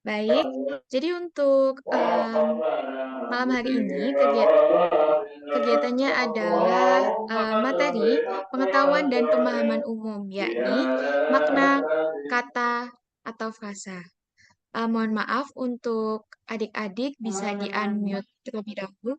Baik, jadi untuk malam hari ini kegiatannya adalah materi pengetahuan dan pemahaman umum, yakni makna kata atau frasa. Mohon maaf untuk adik-adik bisa di-unmute terlebih dahulu.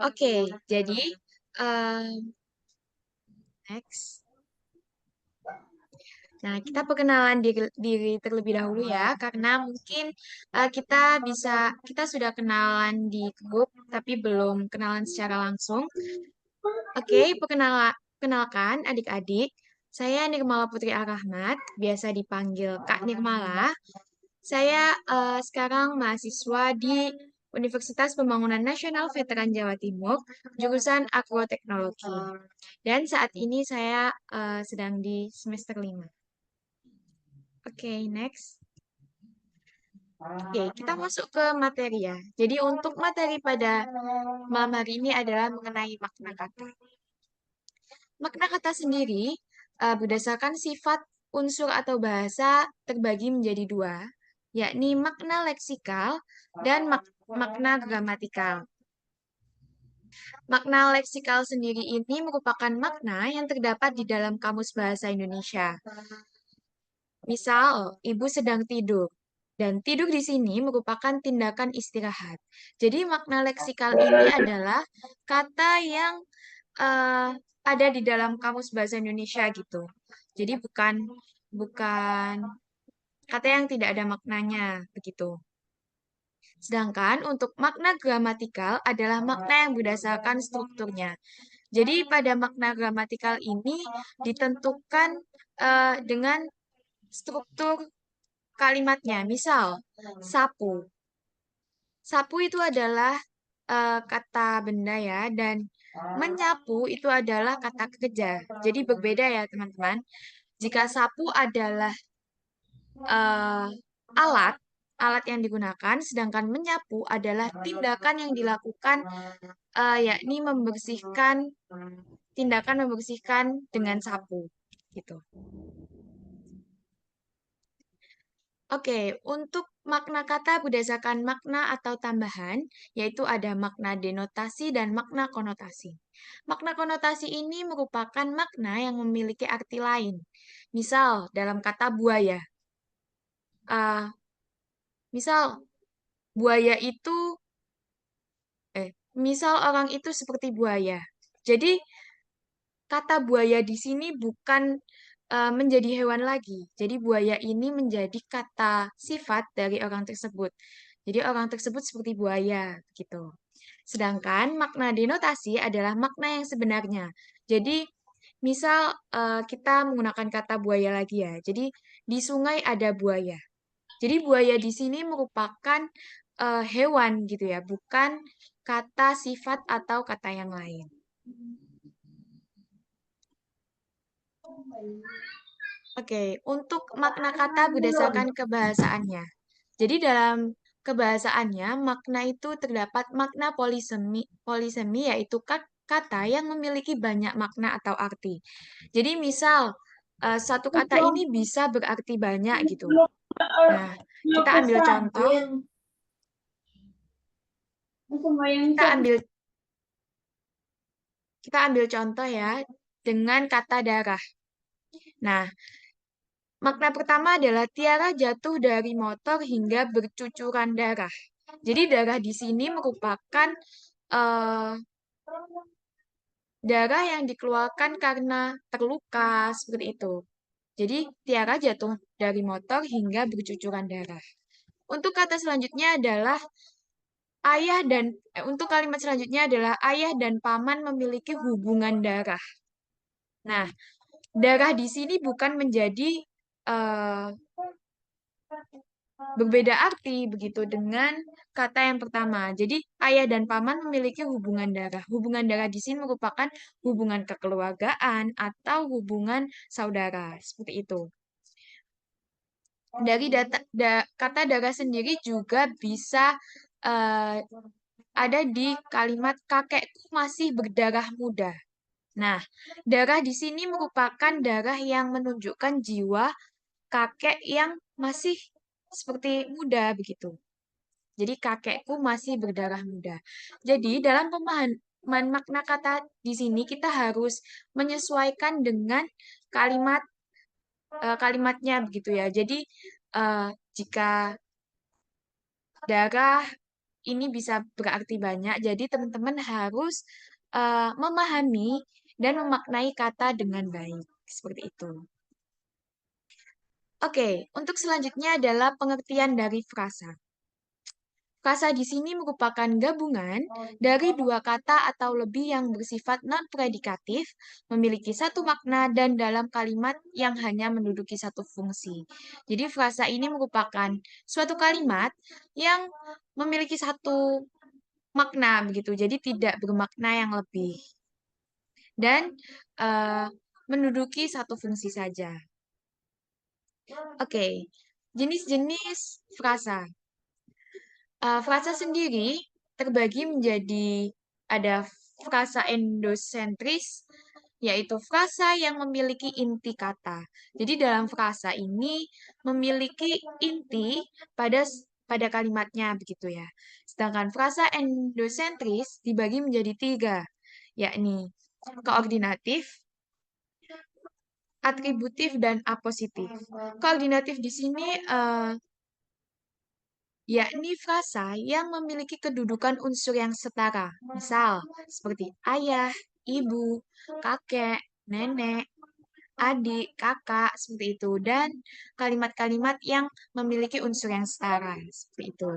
Oke, jadi next. Nah, kita perkenalan diri terlebih dahulu ya, karena mungkin kita sudah kenalan di grup, tapi belum kenalan secara langsung. Oke, kenalkan adik-adik, saya Nirmala Putri Arahmat, biasa dipanggil Kak Nirmala. Saya sekarang mahasiswa di Universitas Pembangunan Nasional Veteran Jawa Timur, jurusan Agroteknologi. Dan saat ini saya sedang di semester 5. Oke, next. Oke, kita masuk ke materi ya. Jadi untuk materi pada malam hari ini adalah mengenai makna kata. Makna kata sendiri berdasarkan sifat unsur atau bahasa terbagi menjadi dua, yakni makna leksikal dan makna gramatikal. Makna leksikal sendiri ini merupakan makna yang terdapat di dalam Kamus Bahasa Indonesia. Misal, ibu sedang tidur. Dan tidur di sini merupakan tindakan istirahat. Jadi makna leksikal ini adalah kata yang ada di dalam Kamus Bahasa Indonesia gitu. Jadi bukan kata yang tidak ada maknanya begitu. Sedangkan untuk makna gramatikal adalah makna yang berdasarkan strukturnya. Jadi pada makna gramatikal ini ditentukan dengan struktur kalimatnya. Misal, sapu. Sapu itu adalah kata benda ya, dan menyapu itu adalah kata kerja. Jadi berbeda ya teman-teman. Jika sapu adalah eh, alat yang digunakan, sedangkan menyapu adalah tindakan yang dilakukan, yakni tindakan membersihkan dengan sapu, gitu. Oke, untuk makna kata berdasarkan makna atau tambahan, yaitu ada makna denotasi dan makna konotasi. Makna konotasi ini merupakan makna yang memiliki arti lain. Misal, dalam kata buaya. Uh, misal, buaya itu, misal orang itu seperti buaya. Jadi, kata buaya di sini bukan menjadi hewan lagi. Jadi buaya ini menjadi kata sifat dari orang tersebut. Jadi orang tersebut seperti buaya gitu. Sedangkan makna denotasi adalah makna yang sebenarnya. Jadi misal kita menggunakan kata buaya lagi ya. Jadi di sungai ada buaya. Jadi buaya di sini merupakan hewan gitu ya, bukan kata sifat atau kata yang lain. Oke, untuk makna kata berdasarkan kebahasaannya. Jadi dalam kebahasaannya, makna itu terdapat makna polisemi yaitu kata yang memiliki banyak makna atau arti. Jadi misal, satu kata ini bisa berarti banyak gitu. Nah, kita ambil contoh. Kita ambil contoh ya dengan kata darah. Nah, makna pertama adalah Tiara jatuh dari motor hingga bercucuran darah. Jadi darah di sini merupakan darah yang dikeluarkan karena terluka seperti itu. Jadi Tiara jatuh dari motor hingga bercucuran darah. Untuk kata selanjutnya adalah untuk kalimat selanjutnya adalah ayah dan paman memiliki hubungan darah. Nah, darah di sini bukan menjadi eh, berbeda arti begitu dengan kata yang pertama. Jadi ayah dan paman memiliki hubungan darah. Hubungan darah di sini merupakan hubungan kekeluargaan atau hubungan saudara, seperti itu. Dari kata darah sendiri juga bisa eh, ada di kalimat kakekku masih berdarah muda. Nah, darah di sini merupakan darah yang menunjukkan jiwa kakek yang masih seperti muda begitu. Jadi kakekku masih berdarah muda. Jadi dalam pemahaman makna kata di sini kita harus menyesuaikan dengan kalimat kalimatnya begitu ya. Jadi eh, jika darah ini bisa berarti banyak, jadi teman-teman harus memahami dan memaknai kata dengan baik. Seperti itu. Oke, untuk selanjutnya adalah pengertian dari frasa. Frasa di sini merupakan gabungan dari dua kata atau lebih yang bersifat non-predikatif, memiliki satu makna, dan dalam kalimat yang hanya menduduki satu fungsi. Jadi frasa ini merupakan suatu kalimat yang memiliki satu makna begitu. Jadi tidak bermakna yang lebih. Dan eh, menduduki satu fungsi saja. Oke, jenis-jenis frasa. Frasa sendiri terbagi menjadi ada frasa endosentris, yaitu frasa yang memiliki inti kata. Jadi dalam frasa ini memiliki inti pada kalimatnya begitu ya. Sedangkan frasa endosentris dibagi menjadi tiga, yakni koordinatif, atributif, dan apositif. Koordinatif di sini yakni frasa yang memiliki kedudukan unsur yang setara. Misal, seperti ayah, ibu, kakek, nenek, adik, kakak, seperti itu. Dan kalimat-kalimat yang memiliki unsur yang setara, seperti itu.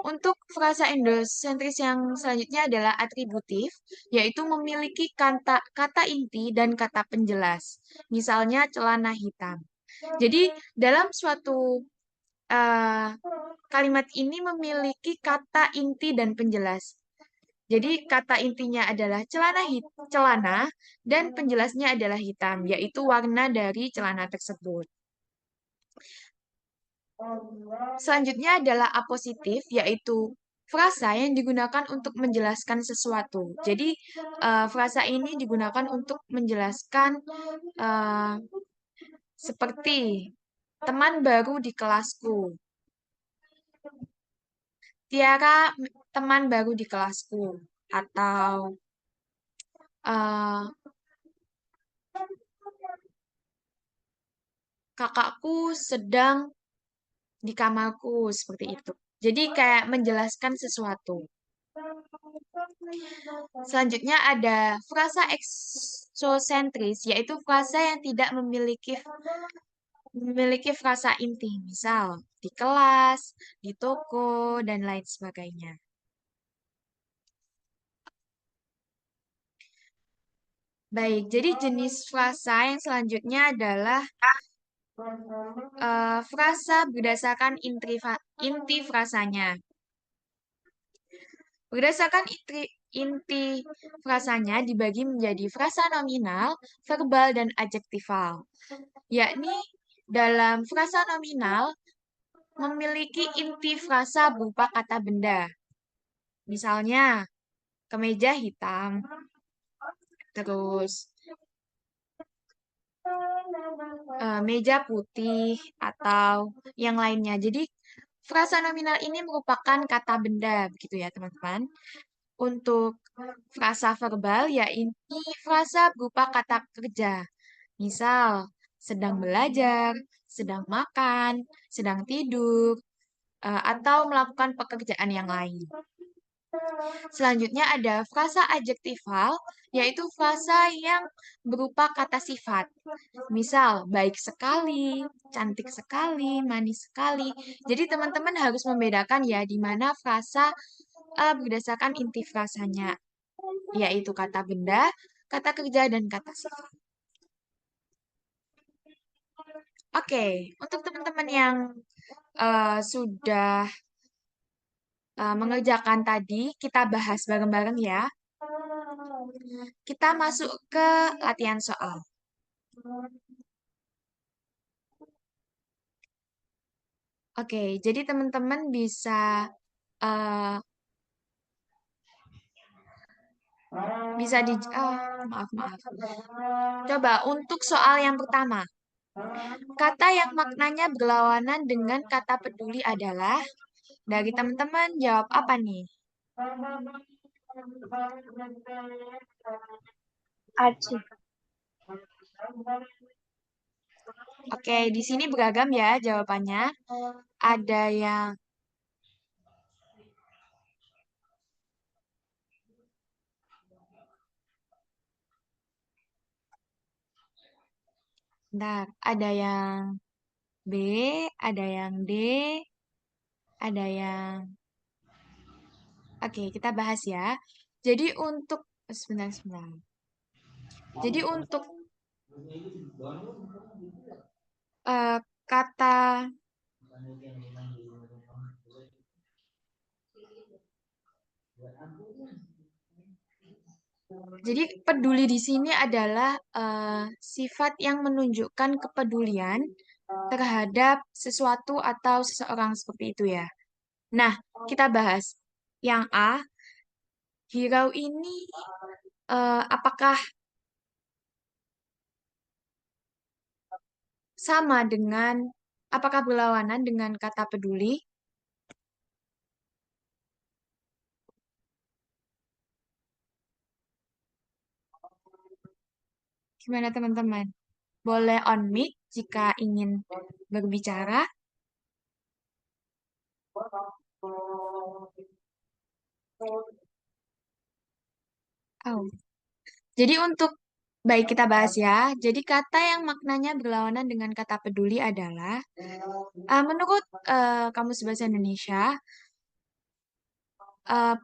Untuk frasa endosentris yang selanjutnya adalah atributif, yaitu memiliki kata inti dan kata penjelas. Misalnya celana hitam. Jadi, dalam suatu eh, kalimat ini memiliki kata inti dan penjelas. Jadi kata intinya adalah celana dan penjelasnya adalah hitam, yaitu warna dari celana tersebut. Selanjutnya adalah apositif, yaitu frasa yang digunakan untuk menjelaskan sesuatu. Jadi frasa ini digunakan untuk menjelaskan eh, seperti teman baru di kelasku. Tiara teman baru di kelasku, atau eh, kakakku sedang di kamarku, seperti itu. Jadi kayak menjelaskan sesuatu. Selanjutnya ada frasa eksosentris, yaitu frasa yang tidak memiliki frasa inti, misal di kelas, di toko, dan lain sebagainya. Baik, jadi jenis frasa yang selanjutnya adalah frasa berdasarkan inti frasanya. Berdasarkan inti frasanya dibagi menjadi frasa nominal, verbal, dan adjektifal. Yakni dalam frasa nominal memiliki inti frasa berupa kata benda. Misalnya, kemeja hitam, terus meja putih, atau yang lainnya. Jadi, frasa nominal ini merupakan kata benda, begitu ya teman-teman. Untuk frasa verbal, ya ini frasa berupa kata kerja. Misal, sedang belajar, sedang makan, sedang tidur, atau melakukan pekerjaan yang lain. Selanjutnya ada frasa adjektifal, yaitu frasa yang berupa kata sifat. Misal, baik sekali, cantik sekali, manis sekali. Jadi teman-teman harus membedakan ya di mana frasa berdasarkan inti frasanya, yaitu kata benda, kata kerja, dan kata sifat. Oke, untuk teman-teman yang sudah mengerjakan tadi, kita bahas bareng-bareng ya. Kita masuk ke latihan soal. Oke, jadi teman-teman uh, bisa maaf maaf. Coba untuk soal yang pertama. Kata yang maknanya berlawanan dengan kata peduli adalah dari teman-teman jawab apa nih? Aci. Oke, di sini beragam ya jawabannya. Ada yang Bentar, ada yang B, ada yang D, ada yang Oke, kita bahas ya. Jadi untuk sebentar sebentar. Jadi untuk kata Jadi peduli di sini adalah sifat yang menunjukkan kepedulian terhadap sesuatu atau seseorang seperti itu ya. Nah, kita bahas yang A, hirau ini apakah apakah berlawanan dengan kata peduli? Gimana teman-teman? Boleh on mic jika ingin berbicara. Oh. Jadi baik kita bahas ya. Jadi kata yang maknanya berlawanan dengan kata peduli adalah menurut Kamus Bahasa Indonesia uh,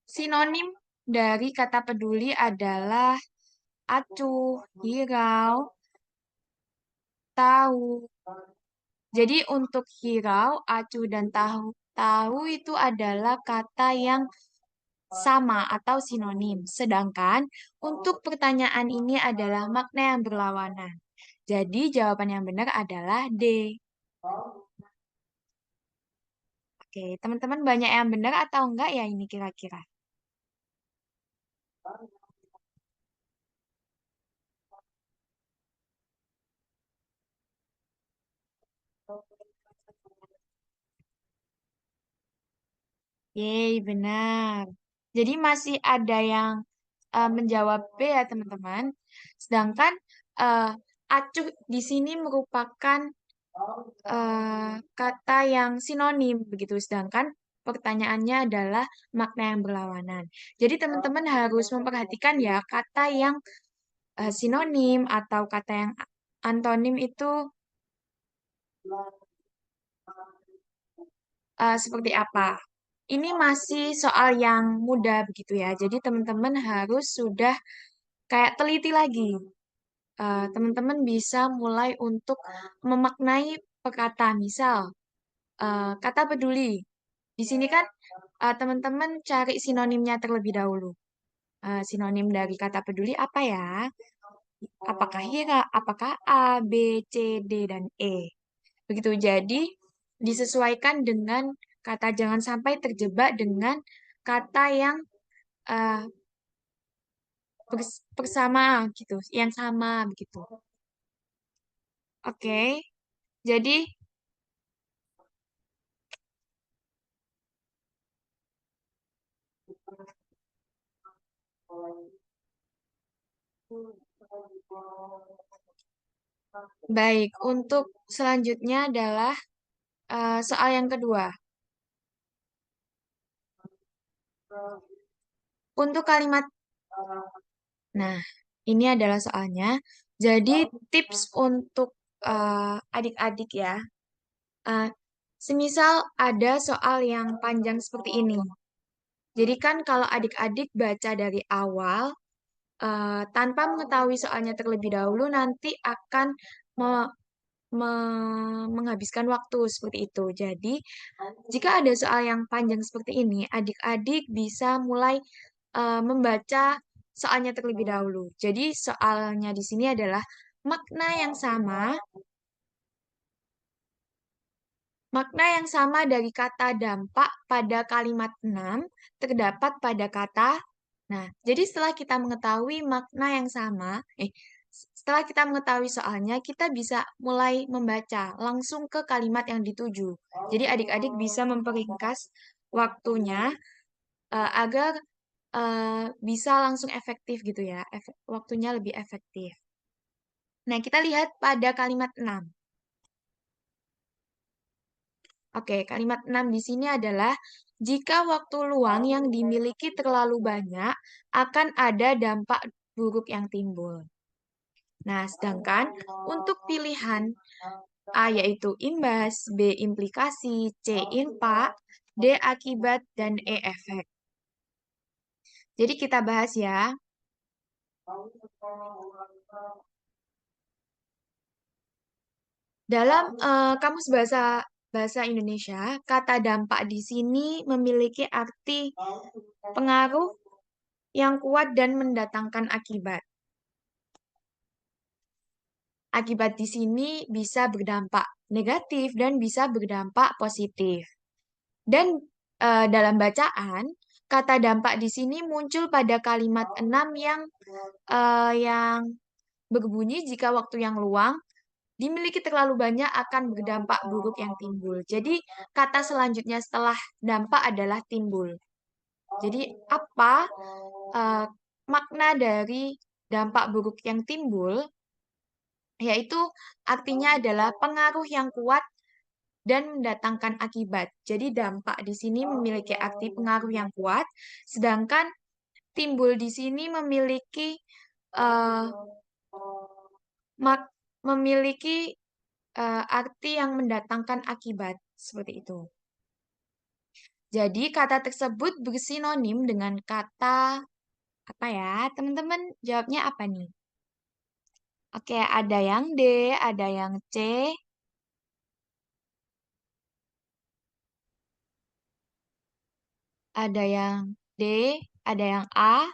sinonim dari kata peduli adalah acuh, hirau, tahu. Jadi untuk hirau, acuh dan tahu itu adalah kata yang sama atau sinonim. Sedangkan untuk pertanyaan ini adalah makna yang berlawanan. Jadi jawaban yang benar adalah D. Oke, teman-teman banyak yang benar atau enggak ya ini kira-kira? Yeay, benar. Jadi masih ada yang menjawab B ya teman-teman. Sedangkan eh, acuh di sini merupakan kata yang sinonim begitu. Sedangkan pertanyaannya adalah makna yang berlawanan. Jadi teman-teman harus memperhatikan ya kata yang sinonim atau kata yang antonim itu seperti apa. Ini masih soal yang mudah begitu ya. Jadi teman-teman harus sudah kayak teliti lagi. Teman-teman bisa mulai untuk memaknai perkataan. Misal, kata peduli. Di sini kan teman-teman cari sinonimnya terlebih dahulu. Sinonim dari kata peduli apa ya? Apakah hira, apakah A, B, C, D, dan E. Begitu. Jadi, disesuaikan dengan kata jangan sampai terjebak dengan kata yang eh, bersama gitu, yang sama begitu. Oke. Jadi, baik, untuk selanjutnya adalah soal yang kedua. Untuk kalimat, nah, ini adalah soalnya. Jadi, tips untuk adik-adik ya. Eh, semisal ada soal yang panjang seperti ini. Jadi kan kalau adik-adik baca dari awal, tanpa mengetahui soalnya terlebih dahulu, nanti akan me- menghabiskan waktu seperti itu. Jadi, jika ada soal yang panjang seperti ini, adik-adik bisa mulai membaca soalnya terlebih dahulu. Jadi, soalnya di sini adalah makna yang sama. Makna yang sama dari kata dampak pada kalimat 6 terdapat pada kata. Nah, jadi setelah kita mengetahui makna yang sama, setelah kita mengetahui soalnya, kita bisa mulai membaca langsung ke kalimat yang dituju. Jadi adik-adik bisa memperingkas waktunya agar bisa langsung efektif gitu ya. Waktunya lebih efektif. Nah, kita lihat pada kalimat 6. Oke, kalimat 6 di sini adalah jika waktu luang yang dimiliki terlalu banyak, akan ada dampak buruk yang timbul. Nah, sedangkan untuk pilihan A yaitu imbas, B implikasi, C impak, D akibat, dan E efek. Jadi kita bahas ya. Dalam kamus bahasa bahasa Indonesia, kata dampak di sini memiliki arti pengaruh yang kuat dan mendatangkan akibat. Akibat di sini bisa berdampak negatif dan bisa berdampak positif. Dan dalam bacaan, kata dampak di sini muncul pada kalimat 6 yang berbunyi jika waktu yang luang dimiliki terlalu banyak akan berdampak buruk yang timbul. Jadi kata selanjutnya setelah dampak adalah timbul. Jadi apa eh, makna dari dampak buruk yang timbul? Yaitu artinya adalah pengaruh yang kuat dan mendatangkan akibat. Jadi dampak di sini memiliki arti pengaruh yang kuat, sedangkan timbul di sini memiliki eh, mak memiliki arti yang mendatangkan akibat seperti itu. Jadi kata tersebut bersinonim dengan kata apa ya? Teman-teman jawabnya apa nih? Oke, ada yang D, ada yang C, ada yang D, ada yang A.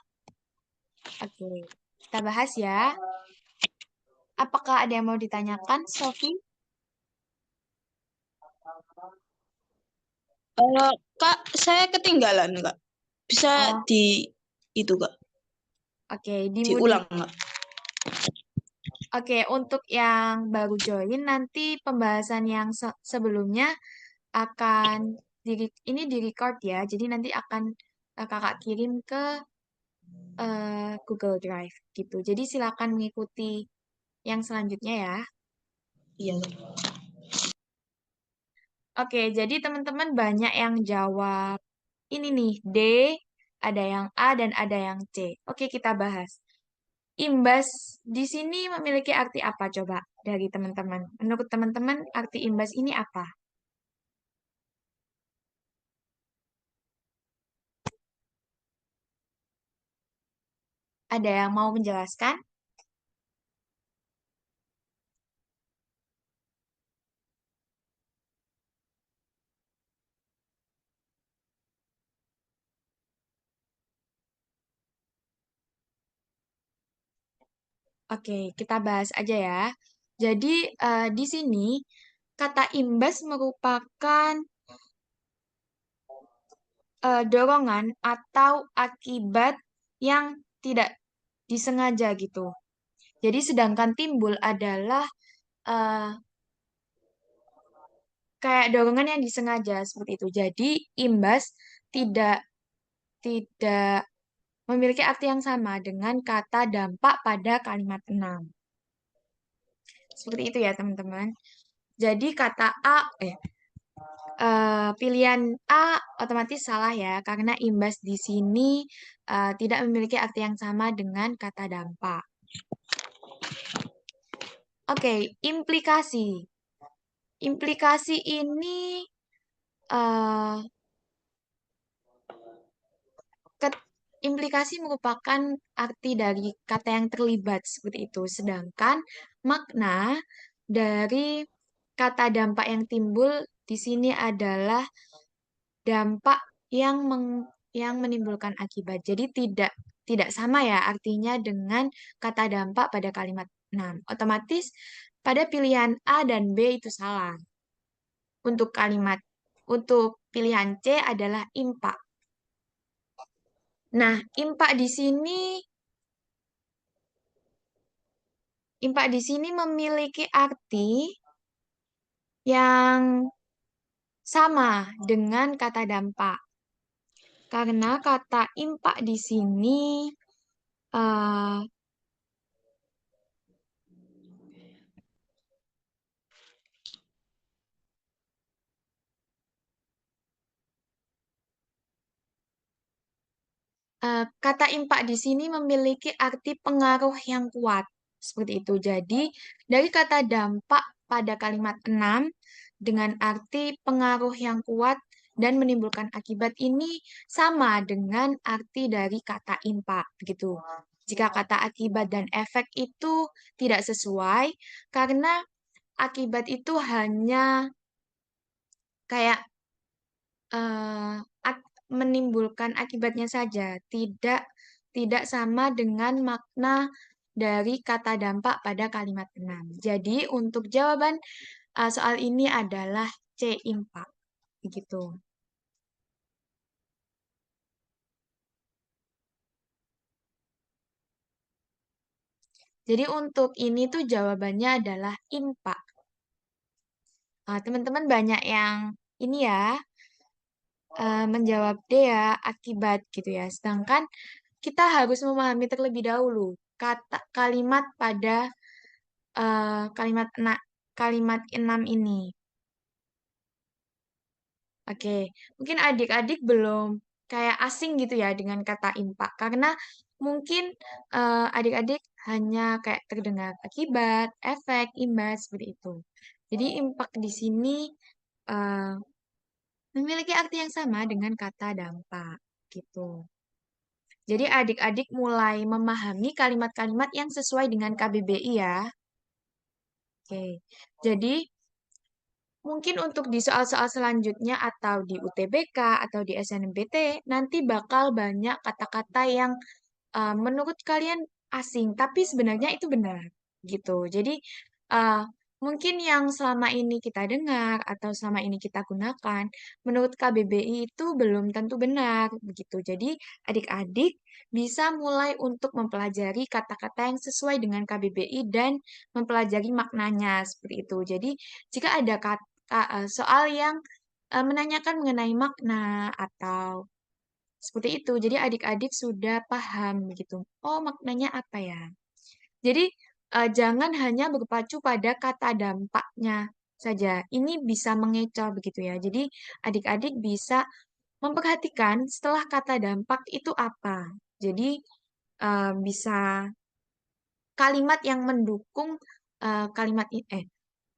Oke, kita bahas ya. Apakah ada yang mau ditanyakan, Sofi? Kak, saya ketinggalan, Kak. Bisa Oh, di itu, Kak. oke, Diulang, Kak. Oke, untuk yang baru join, nanti pembahasan yang sebelumnya akan ini di record ya. Jadi nanti akan kakak kirim ke Google Drive gitu. Jadi silakan mengikuti yang selanjutnya ya. Iya, Kak. Oke, jadi teman-teman banyak yang jawab ini nih, D, ada yang A dan ada yang C. Oke, kita bahas. Imbas di sini memiliki arti apa coba dari teman-teman? Menurut teman-teman, arti imbas ini apa? Ada yang mau menjelaskan? Oke, kita bahas aja ya. Jadi, di sini kata imbas merupakan dorongan atau akibat yang tidak disengaja gitu. Jadi, sedangkan timbul adalah eh, kayak dorongan yang disengaja seperti itu. Jadi, imbas tidak tidak memiliki arti yang sama dengan kata dampak pada kalimat 6. Seperti itu ya, teman-teman. Jadi kata A, pilihan A otomatis salah ya, karena imbas di sini tidak memiliki arti yang sama dengan kata dampak. Oke, implikasi. Implikasi ini eh, implikasi merupakan arti dari kata yang terlibat seperti itu. Sedangkan makna dari kata dampak yang timbul di sini adalah dampak yang menimbulkan akibat. Jadi tidak sama ya artinya dengan kata dampak pada kalimat 6. Otomatis pada pilihan A dan B itu salah. Untuk pilihan C adalah impak. Nah, impak di sini memiliki arti yang sama dengan kata dampak. Karena kata impak di sini eh, kata impak di sini memiliki arti pengaruh yang kuat. Seperti itu. Jadi, dari kata dampak pada kalimat 6 dengan arti pengaruh yang kuat dan menimbulkan akibat ini sama dengan arti dari kata impak. Begitu. Jika kata akibat dan efek itu tidak sesuai, karena akibat itu hanya kayak eh, menimbulkan akibatnya saja, tidak sama dengan makna dari kata dampak pada kalimat 6. Jadi untuk jawaban soal ini adalah C impak. Begitu. Jadi untuk ini tuh jawabannya adalah impak. Teman-teman banyak yang ini ya menjawab D ya akibat gitu ya. Sedangkan kita harus memahami terlebih dahulu kalimat pada kalimat kalimat 6 ini. Oke, mungkin adik-adik belum kayak asing gitu ya dengan kata impak karena mungkin adik-adik hanya kayak terdengar akibat, efek, imbas seperti itu. Jadi impak di sini eh, memiliki arti yang sama dengan kata dampak gitu. Jadi adik-adik mulai memahami kalimat-kalimat yang sesuai dengan KBBI ya. Oke, jadi mungkin untuk di soal-soal selanjutnya atau di UTBK atau di SNMPT nanti bakal banyak kata-kata yang menurut kalian asing, tapi sebenarnya itu benar gitu. Jadi uh, mungkin yang selama ini kita dengar atau selama ini kita gunakan, menurut KBBI itu belum tentu benar begitu. Jadi adik-adik bisa mulai untuk mempelajari kata-kata yang sesuai dengan KBBI dan mempelajari maknanya seperti itu. Jadi jika ada soal yang menanyakan mengenai makna atau seperti itu. Jadi adik-adik sudah paham begitu. Oh, maknanya apa ya? Jadi jangan hanya berpacu pada kata dampaknya saja. Ini bisa mengecoh begitu ya. Jadi adik-adik bisa memperhatikan setelah kata dampak itu apa. Jadi bisa kalimat yang mendukung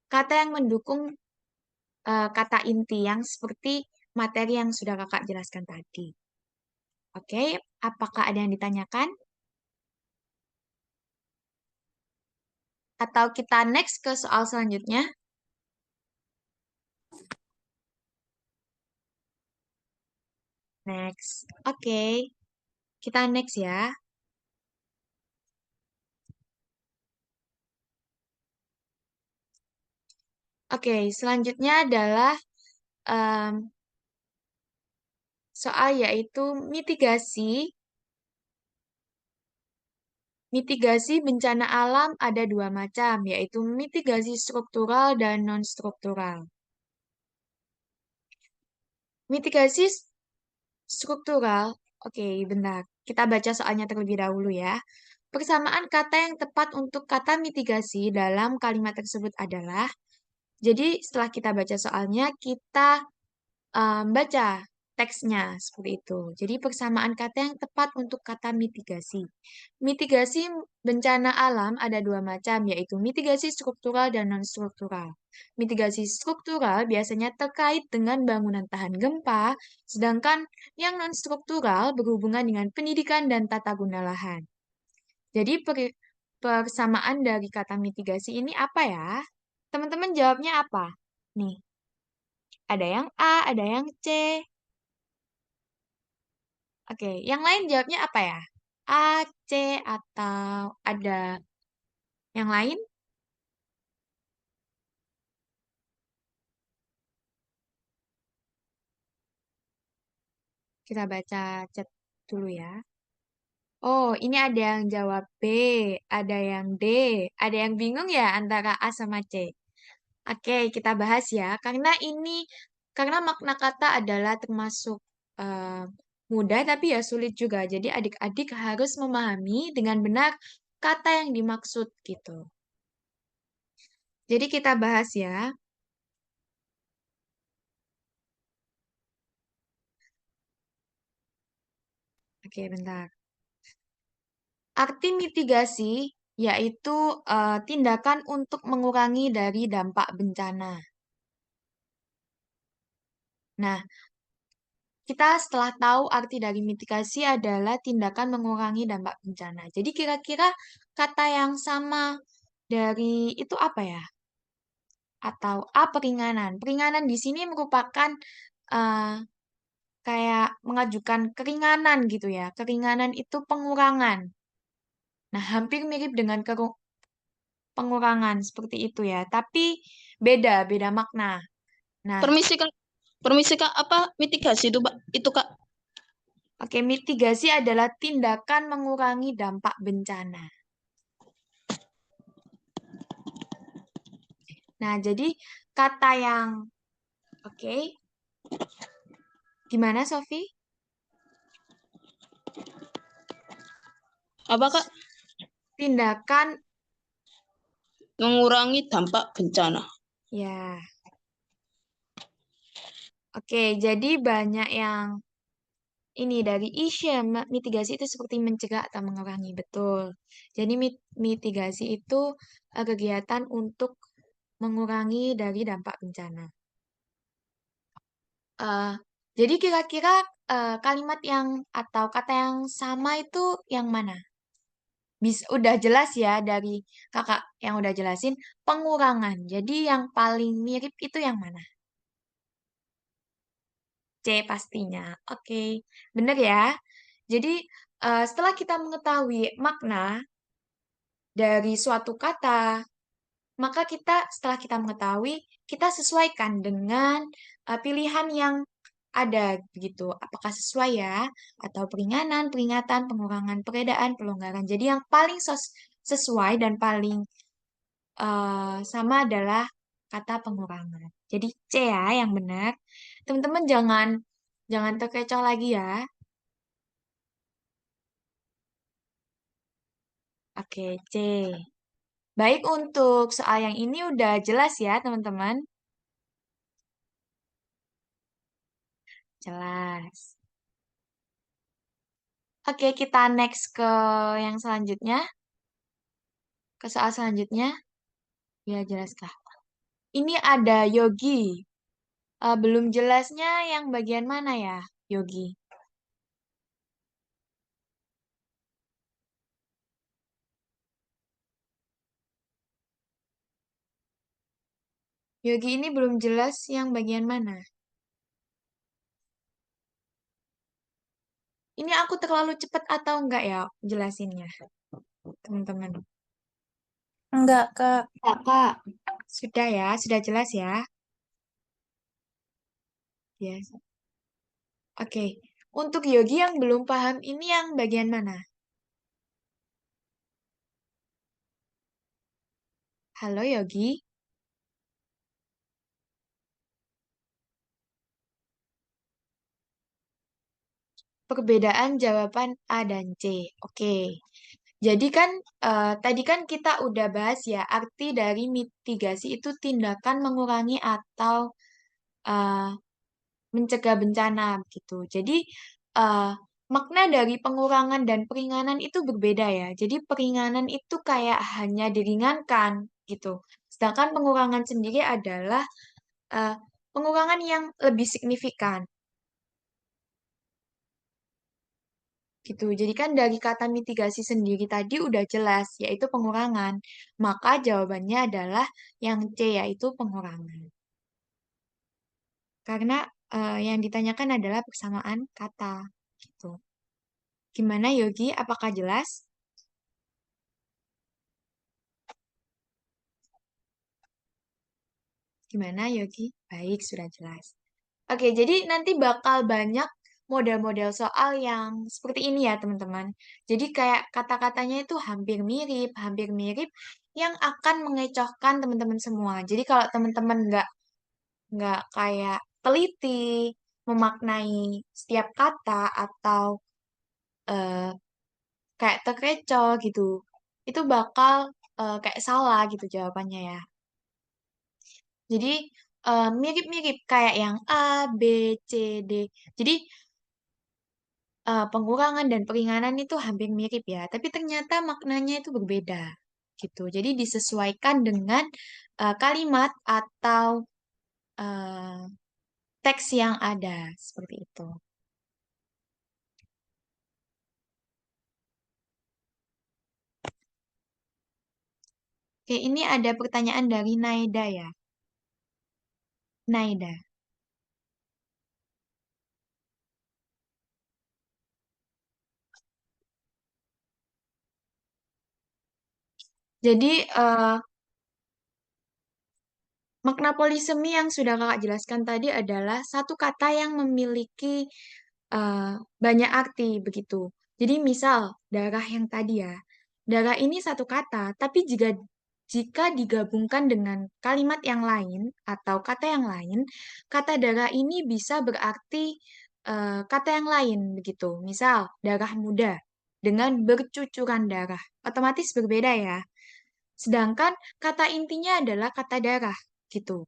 kata yang mendukung kata inti yang seperti materi yang sudah kakak jelaskan tadi. Oke, apakah ada yang ditanyakan? Atau kita next ke soal selanjutnya? Next. Oke, kita next ya. Oke, selanjutnya adalah em, soal yaitu mitigasi. Mitigasi bencana alam ada dua macam, yaitu mitigasi struktural dan non-struktural. Mitigasi struktural, oke, bentar. Kita baca soalnya terlebih dahulu ya. Persamaan kata yang tepat untuk kata mitigasi dalam kalimat tersebut adalah, jadi setelah kita baca soalnya, kita baca teksnya seperti itu. Jadi persamaan kata yang tepat untuk kata mitigasi. Mitigasi bencana alam ada dua macam, yaitu mitigasi struktural dan non-struktural. Mitigasi struktural biasanya terkait dengan bangunan tahan gempa, sedangkan yang non-struktural berhubungan dengan pendidikan dan tata guna lahan. Jadi persamaan dari kata mitigasi ini apa ya? Teman-teman jawabnya apa? Nih, ada yang A, ada yang C. Oke, yang lain jawabnya apa ya? A, C, atau ada yang lain? Kita baca chat dulu ya. Oh, ini ada yang jawab B, ada yang D, ada yang bingung ya antara A sama C. Oke, kita bahas ya. Karena makna kata adalah termasuk eh, mudah tapi ya sulit juga. Jadi adik-adik harus memahami dengan benar kata yang dimaksud gitu. Jadi kita bahas ya. Oke, bentar. Arti mitigasi yaitu tindakan untuk mengurangi dari dampak bencana. Nah, kita setelah tahu arti dari mitigasi adalah tindakan mengurangi dampak bencana. Jadi kira-kira kata yang sama dari itu apa ya? Atau A peringanan. Peringanan di sini merupakan eh, kayak mengajukan keringanan gitu ya. Keringanan itu pengurangan. Nah, hampir mirip dengan pengurangan seperti itu ya. Tapi beda makna. Nah, Permisi Kak. Permisi Kak, apa mitigasi itu, Pak? Itu Kak. oke, mitigasi adalah tindakan mengurangi dampak bencana. Nah, jadi kata yang oke, gimana Sofi? Apa Kak? Tindakan Mengurangi dampak bencana. ya. Oke, jadi banyak yang ini dari isu mitigasi itu seperti mencegah atau mengurangi, betul. Jadi mitigasi itu kegiatan untuk mengurangi dari dampak bencana. Eh, jadi kira-kira kalimat yang atau kata yang sama itu yang mana? Udah jelas ya dari kakak yang udah jelasin pengurangan. Jadi yang paling mirip itu yang mana? C pastinya. Oke, bener ya. Jadi setelah kita mengetahui makna dari suatu kata, maka setelah kita mengetahui, kita sesuaikan dengan pilihan yang ada begitu. Apakah sesuai ya? Atau peringanan, peringatan, pengurangan, perbedaan, pelonggaran. Jadi yang paling sesuai dan paling sama adalah kata pengurangan. Jadi C ya yang benar. Teman-teman jangan jangan terkecoh lagi ya. Oke, C. Baik untuk soal yang ini udah jelas ya, teman-teman. Jelas. Oke, kita next ke yang selanjutnya, ke soal selanjutnya. Ya, jelaskah? Ini ada Yogi. Belum jelasnya yang bagian mana ya, Yogi? Yogi ini belum jelas yang bagian mana. Ini aku terlalu cepat atau enggak ya jelasinnya, teman-teman? Enggak, Kak. Kakak, sudah ya, sudah jelas ya. Ya, oke. Untuk Yogi yang belum paham ini yang bagian mana? Halo Yogi. Perbedaan jawaban A dan C. Oke. Jadi kan tadi kan kita udah bahas ya arti dari mitigasi itu tindakan mengurangi atau eh, mencegah bencana gitu. Jadi eh, makna dari pengurangan dan peringanan itu berbeda ya. Jadi peringanan itu kayak hanya diringankan gitu. Sedangkan pengurangan sendiri adalah eh, pengurangan yang lebih signifikan. Gitu. Jadi kan dari kata mitigasi sendiri tadi udah jelas, yaitu pengurangan. Maka jawabannya adalah yang C, yaitu pengurangan. Karena yang ditanyakan adalah persamaan kata. Gitu. Gimana Yogi? Apakah jelas? Gimana Yogi? Baik, sudah jelas. Oke, jadi nanti bakal banyak model-model soal yang seperti ini ya, teman-teman. Jadi kayak kata-katanya itu hampir mirip, yang akan mengecohkan teman-teman semua. Jadi kalau teman-teman nggak kayak teliti memaknai setiap kata atau eh, kayak terkecoh gitu, itu bakal kayak salah gitu jawabannya ya. Jadi mirip-mirip kayak yang A, B, C, D. Jadi pengurangan dan peringanan itu hampir mirip ya, tapi ternyata maknanya itu berbeda gitu. Jadi disesuaikan dengan kalimat atau eh, teks yang ada seperti itu. Oke, ini ada pertanyaan dari Naida ya. Naida. Jadi makna polisemi yang sudah kakak jelaskan tadi adalah satu kata yang memiliki banyak arti begitu. Jadi misal darah yang tadi ya, darah ini satu kata, tapi jika digabungkan dengan kalimat yang lain atau kata yang lain, kata darah ini bisa berarti kata yang lain begitu. Misal darah muda dengan bercucuran darah, otomatis berbeda ya. Sedangkan kata intinya adalah kata darah gitu.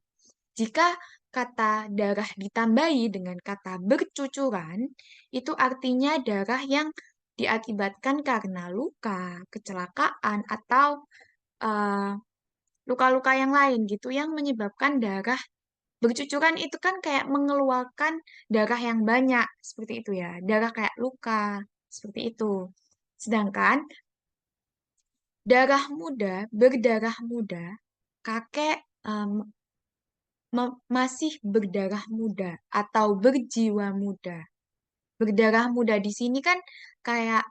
Jika kata darah ditambahi dengan kata bercucuran, itu artinya darah yang diakibatkan karena luka, kecelakaan, atau eh, luka-luka yang lain gitu yang menyebabkan darah bercucuran itu kan kayak mengeluarkan darah yang banyak seperti itu ya. Darah kayak luka seperti itu. Sedangkan darah muda, berdarah muda, kakek masih berdarah muda atau berjiwa muda. Berdarah muda di sini kan kayak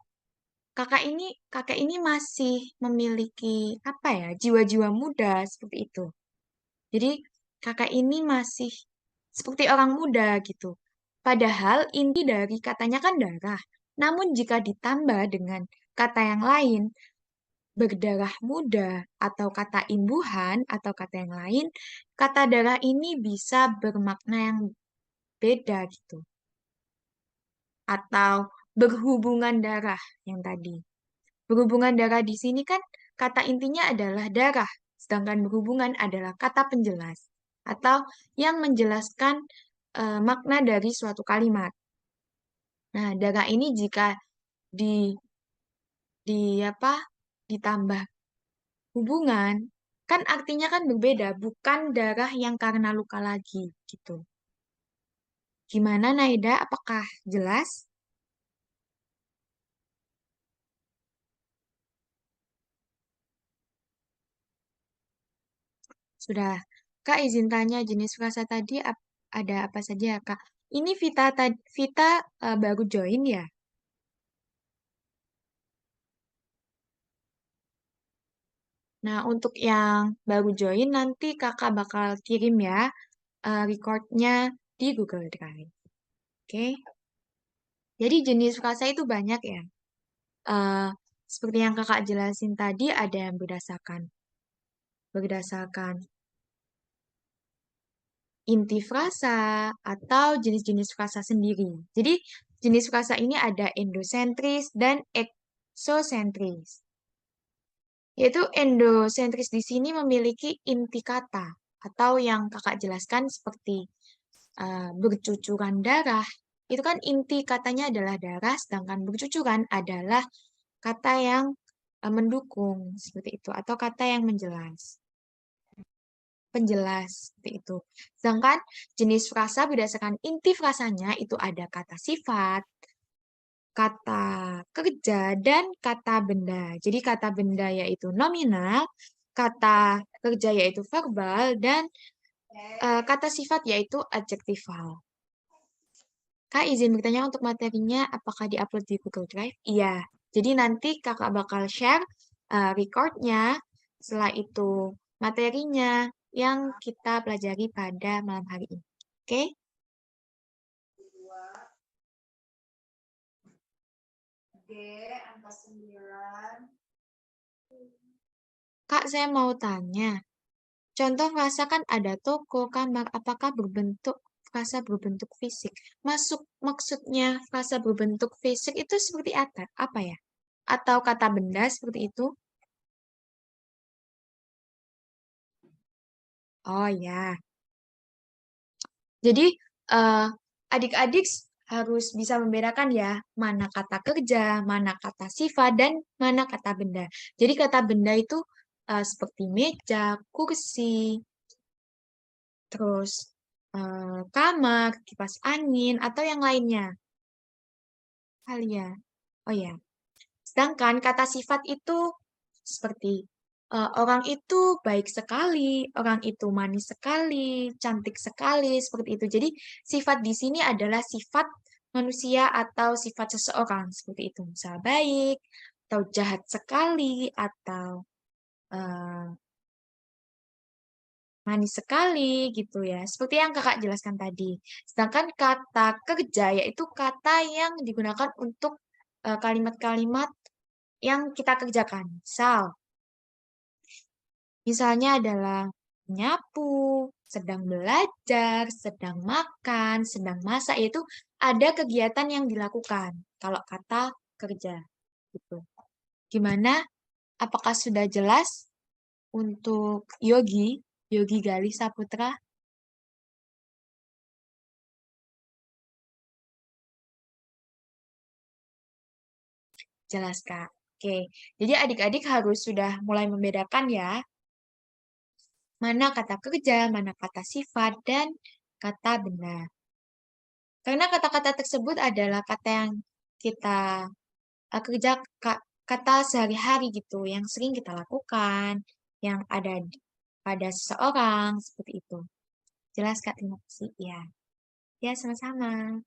kakek ini masih memiliki apa ya, jiwa-jiwa muda seperti itu. Jadi kakak ini masih seperti orang muda gitu. Padahal inti dari katanya kan darah. Namun jika ditambah dengan kata yang lain, berdarah muda atau kata imbuhan atau kata yang lain, kata darah ini bisa bermakna yang beda gitu. Atau berhubungan darah yang tadi. Berhubungan darah di sini kan kata intinya adalah darah, sedangkan berhubungan adalah kata penjelas atau yang menjelaskan makna dari suatu kalimat. Nah, darah ini jika di di apa ditambah hubungan kan artinya kan berbeda, bukan darah yang karena luka lagi gitu. Gimana Naida? Apakah jelas? Sudah. Kak izin tanya jenis frasa tadi ada apa saja ya Kak? Ini Vita baru join ya? Nah, untuk yang baru join nanti kakak bakal kirim ya recordnya di Google Drive. Oke? Jadi jenis frasa itu banyak ya. Eh, seperti yang kakak jelasin tadi ada yang berdasarkan inti frasa atau jenis-jenis frasa sendiri. Jadi jenis frasa ini ada endosentris dan eksosentris. Yaitu endosentris di sini memiliki inti kata atau yang kakak jelaskan seperti bercucuran darah. Itu kan inti katanya adalah darah, sedangkan bercucuran adalah kata yang mendukung seperti itu atau kata yang penjelas seperti itu. Sedangkan jenis frasa berdasarkan inti frasanya itu ada kata sifat, kata kerja dan kata benda. Jadi kata benda yaitu nominal, kata kerja yaitu verbal, dan kata sifat yaitu adjektifal. Kak, izin bertanya untuk materinya apakah diupload di Google Drive? Iya. Jadi nanti kakak bakal share recordnya, setelah itu materinya yang kita pelajari pada malam hari ini. Oke? Kak, saya mau tanya. Contoh frasa kan ada toko, kamar, apakah frasa berbentuk fisik? Maksudnya frasa berbentuk fisik itu seperti apa ya? Atau kata benda seperti itu? Oh ya. Jadi eh, adik-adik harus bisa membedakan ya, mana kata kerja, mana kata sifat, dan mana kata benda. Jadi kata benda itu seperti meja, kursi, terus kamar, kipas angin, atau yang lainnya. Kali ya. Oh ya. Sedangkan kata sifat itu seperti orang itu baik sekali, orang itu manis sekali, cantik sekali, seperti itu. Jadi sifat di sini adalah sifat manusia atau sifat seseorang, seperti itu. Misal baik, atau jahat sekali, atau eh, manis sekali gitu ya. Seperti yang kakak jelaskan tadi. Sedangkan kata kerja yaitu kata yang digunakan untuk kalimat-kalimat yang kita kerjakan. Misalnya adalah nyapu, sedang belajar, sedang makan, sedang masak, yaitu ada kegiatan yang dilakukan. Kalau kata kerja gitu. Gimana? Apakah sudah jelas untuk Yogi Galih Saputra? Jelas, Kak. Oke, jadi adik-adik harus sudah mulai membedakan ya, mana kata kerja, mana kata sifat, dan kata benda. Karena kata-kata tersebut adalah kata yang kita kerja kata sehari-hari gitu, yang sering kita lakukan, yang ada pada seseorang, seperti itu. Jelas, Kak? Terima kasih. Ya, ya sama-sama.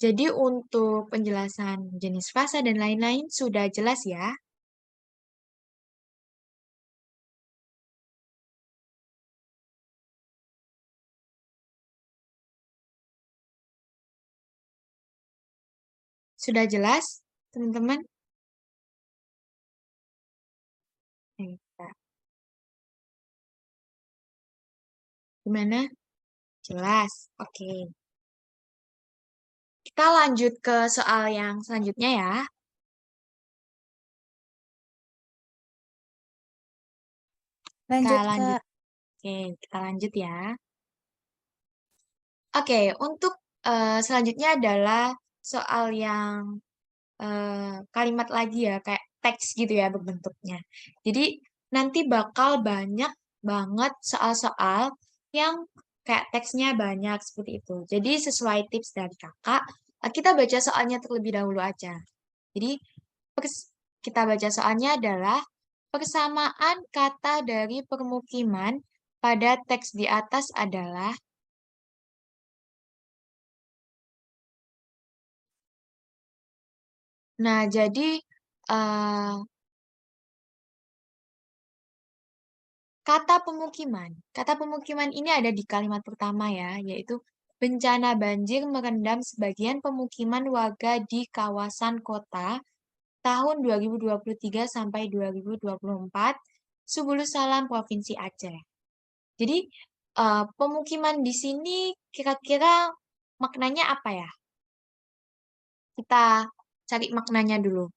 Jadi untuk penjelasan jenis frasa dan lain-lain sudah jelas ya? Sudah jelas, teman-teman? Baik, Kak. Gimana? Jelas. Oke. Kita lanjut ke soal yang selanjutnya ya. Lanjut, Kita lanjut. Kak. Oke, kita lanjut ya. Oke, untuk selanjutnya adalah soal yang kalimat lagi ya, kayak teks gitu ya berbentuknya. Jadi nanti bakal banyak banget soal-soal yang kayak teksnya banyak seperti itu. Jadi sesuai tips dari kakak, kita baca soalnya terlebih dahulu aja. Jadi kita baca soalnya adalah persamaan kata dari permukiman pada teks di atas adalah. Nah, jadi eh, kata pemukiman ini ada di kalimat pertama ya, yaitu bencana banjir merendam sebagian pemukiman warga di kawasan kota tahun 2023 sampai 2024, Subulu Salam, Provinsi Aceh. Jadi, pemukiman di sini kira-kira maknanya apa ya? Kita cari maknanya dulu.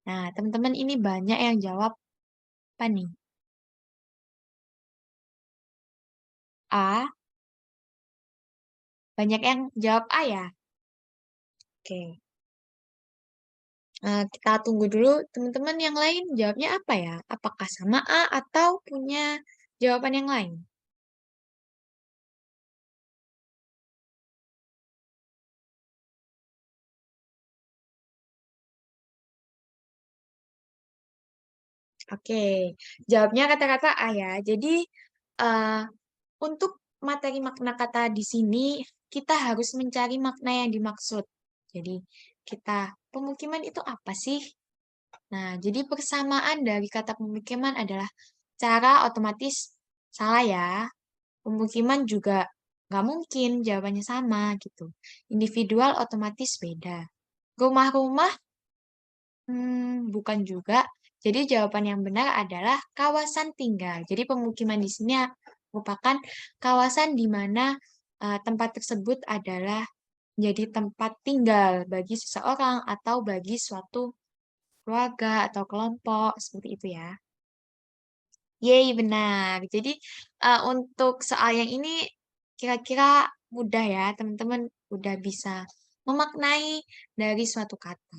Nah, teman-teman ini banyak yang jawab apa nih? A. Banyak yang jawab A ya? Oke. Kita tunggu dulu teman-teman yang lain jawabnya apa ya? Apakah sama A atau punya jawaban yang lain? Oke, jawabnya kata-kata A ya. Jadi, eh, untuk materi makna kata di sini, kita harus mencari makna yang dimaksud. Jadi, pemukiman itu apa sih? Nah, jadi persamaan dari kata pemukiman adalah cara otomatis salah ya. Pemukiman juga nggak mungkin jawabannya sama gitu. Individual otomatis beda. Rumah-rumah bukan juga. Jadi jawaban yang benar adalah kawasan tinggal. Jadi pemukiman di sini merupakan kawasan di mana tempat tersebut adalah menjadi tempat tinggal bagi seseorang atau bagi suatu keluarga atau kelompok seperti itu ya. Yeay, benar. Jadi untuk soal yang ini kira-kira mudah ya, teman-teman udah bisa memaknai dari suatu kata.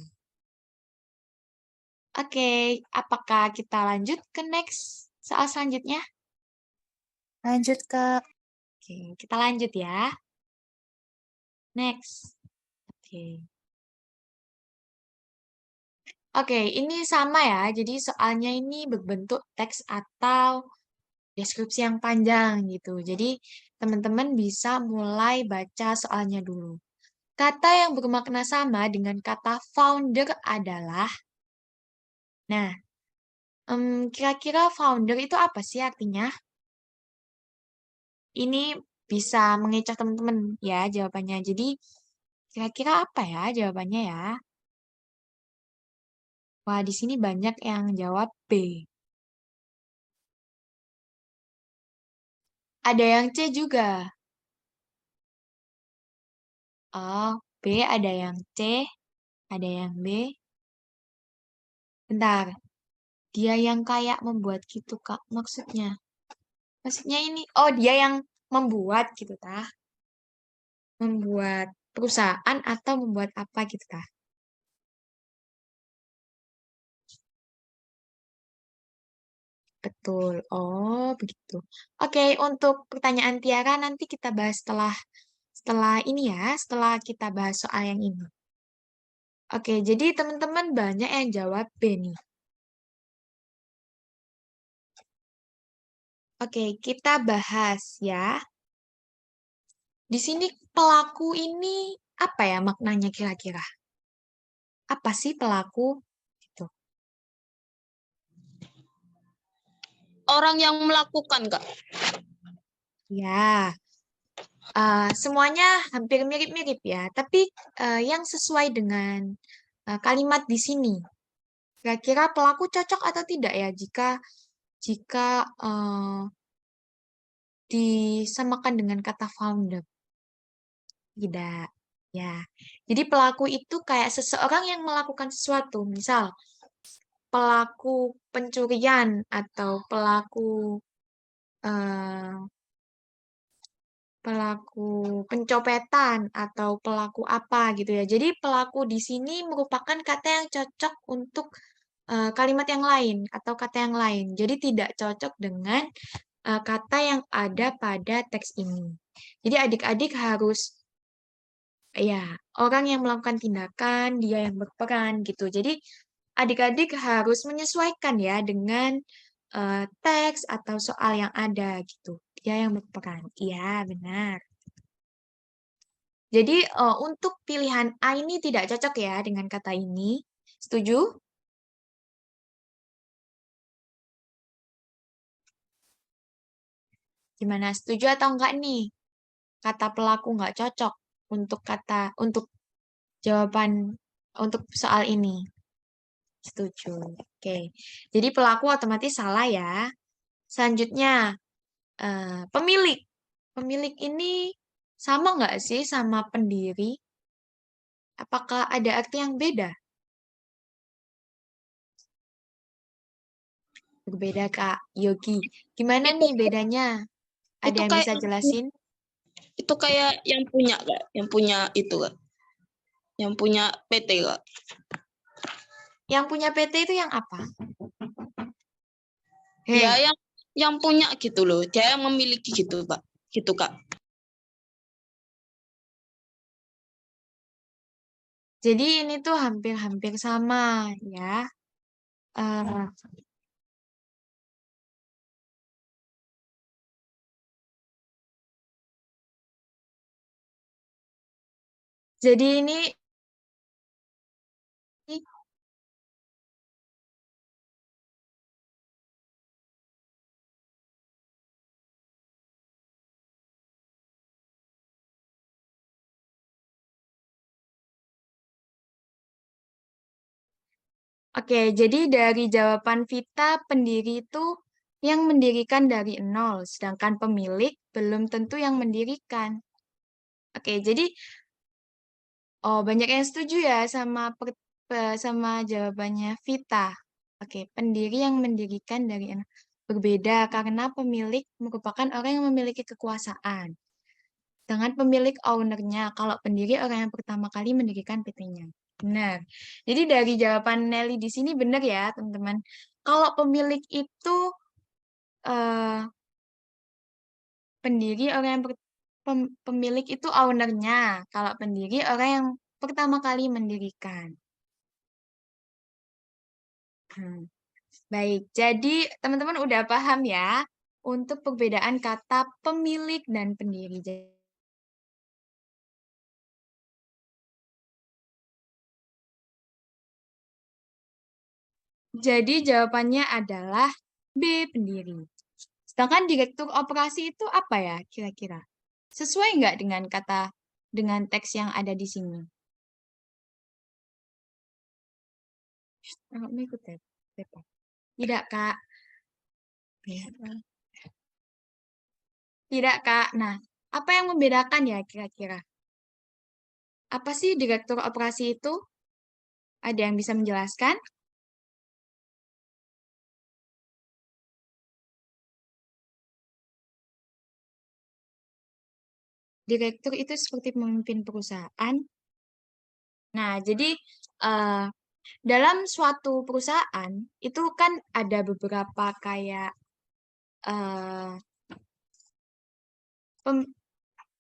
Oke, apakah kita lanjut ke next soal selanjutnya? Lanjut, Kak. Oke, kita lanjut ya. Next. Oke. Oke, ini sama ya. Jadi soalnya ini berbentuk teks atau deskripsi yang panjang gitu. Jadi teman-teman bisa mulai baca soalnya dulu. Kata yang bermakna sama dengan kata founder adalah, nah, kira-kira founder itu apa sih artinya? Ini bisa mengecoh teman-teman ya jawabannya. Jadi kira-kira apa ya jawabannya ya? Wah, di sini banyak yang jawab B. Ada yang C juga. Oh, B, ada yang C, ada yang B. Bentar, dia yang kayak membuat gitu, Kak. Maksudnya ini, oh dia yang membuat gitu, tah. Membuat perusahaan atau membuat apa gitu, tah. Betul. Oh, begitu. Oke, untuk pertanyaan Tiara nanti kita bahas setelah ini ya, setelah kita bahas soal yang ini. Oke, jadi teman-teman banyak yang jawab B nih. Oke, kita bahas ya. Di sini pelaku ini apa ya maknanya kira-kira? Apa sih pelaku? Gitu. Orang yang melakukan, Kak. Ya, semuanya hampir mirip-mirip ya. Tapi yang sesuai dengan kalimat di sini, kira-kira pelaku cocok atau tidak ya jika disamakan dengan kata founder? Tidak. Ya. Jadi pelaku itu kayak seseorang yang melakukan sesuatu. Misal, pelaku pencurian atau eh, pelaku pencopetan atau pelaku apa gitu ya. Jadi pelaku di sini merupakan kata yang cocok untuk kalimat yang lain atau kata yang lain. Jadi tidak cocok dengan kata yang ada pada teks ini. Jadi adik-adik harus ya orang yang melakukan tindakan, dia yang berperan gitu. Jadi adik-adik harus menyesuaikan ya dengan teks atau soal yang ada gitu. Dia yang berperan. Iya, benar. Jadi untuk pilihan A ini tidak cocok ya dengan kata ini. Setuju? Gimana? Setuju atau enggak nih? Kata pelaku nggak cocok untuk jawaban untuk soal ini. Setuju. Oke. Jadi pelaku otomatis salah ya. Selanjutnya, pemilik. Pemilik ini sama nggak sih sama pendiri? Apakah ada arti yang beda? Berbeda, Kak Yogi. Gimana Itu nih bedanya? Ada itu yang kayak bisa jelasin? yang punya, Kak. Yang punya itu, Kak. Yang punya PT, Kak. Yang punya PT itu yang apa? Dia Hei, yang punya gitu loh. Dia yang memiliki gitu, Pak. Gitu, Kak. jadi ini tuh hampir-hampir sama ya. Eh, Jadi ini oke, jadi dari jawaban Vita, pendiri itu yang mendirikan dari nol, sedangkan pemilik belum tentu yang mendirikan. Oke, jadi banyak yang setuju ya sama sama jawabannya Vita. Oke, pendiri yang mendirikan dari nol. Berbeda karena pemilik merupakan orang yang memiliki kekuasaan. Dengan pemilik ownernya, kalau pendiri orang yang pertama kali mendirikan PT-nya. Benar. Jadi dari jawaban Nelly di sini benar ya, teman-teman. Kalau pemilik itu eh, pendiri orang yang pemilik itu ownernya. Kalau pendiri orang yang pertama kali mendirikan. Hmm. Baik, jadi teman-teman udah paham ya untuk perbedaan kata pemilik dan pendiri. Jadi jawabannya adalah B, pendiri. Sedangkan direktur operasi itu apa ya kira-kira? Sesuai nggak dengan dengan teks yang ada di sini? Oh, ikut ya? Tidak, Kak. Tidak, Kak. Nah, apa yang membedakan ya kira-kira? Apa sih direktur operasi itu? Ada yang bisa menjelaskan? Direktur itu seperti pemimpin perusahaan. Nah, jadi eh, dalam suatu perusahaan itu kan ada beberapa kayak eh, pem-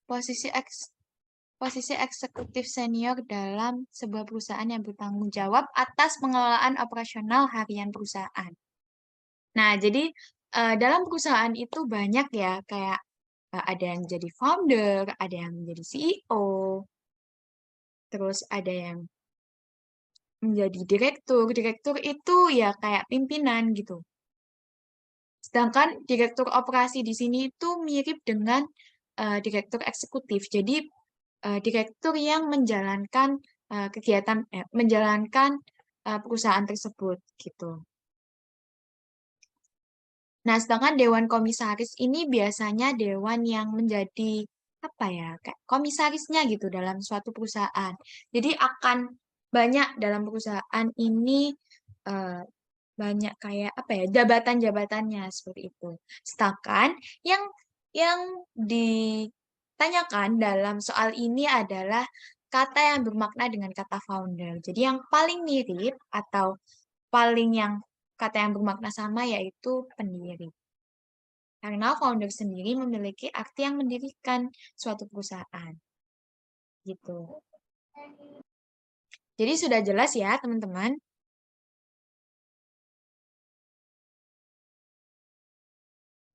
posisi posisi eksekutif senior dalam sebuah perusahaan yang bertanggung jawab atas pengelolaan operasional harian perusahaan. Nah, jadi dalam perusahaan itu banyak ya kayak ada yang jadi founder, ada yang menjadi CEO, terus ada yang menjadi direktur. Direktur itu ya kayak pimpinan gitu. Sedangkan direktur operasi di sini itu mirip dengan direktur eksekutif. Jadi direktur yang menjalankan menjalankan perusahaan tersebut gitu. Nah, sedangkan dewan komisaris ini biasanya dewan yang menjadi apa ya, kayak komisarisnya gitu dalam suatu perusahaan. Jadi akan banyak dalam perusahaan ini eh, banyak kayak apa ya, jabatan-jabatannya seperti itu. Sedangkan yang yang ditanyakan dalam soal ini adalah kata yang bermakna dengan kata founder. Jadi yang paling mirip atau paling yang kata yang bermakna sama yaitu pendiri. Karena founder sendiri memiliki arti yang mendirikan suatu perusahaan. Gitu. Jadi sudah jelas ya, teman-teman.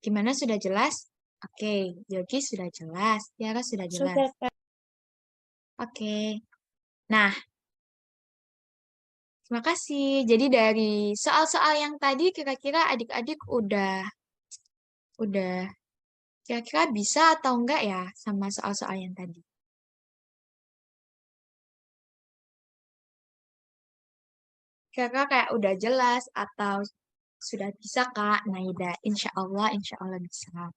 Gimana sudah jelas? Oke, Yogi sudah jelas, Tiara sudah jelas. Sudah, Kak. Oke. Nah, terima kasih. Jadi dari soal-soal yang tadi kira-kira adik-adik udah kira-kira bisa atau enggak ya sama soal-soal yang tadi? Kira-kira kayak udah jelas atau sudah bisa Kak Naida? Insya Allah bisa.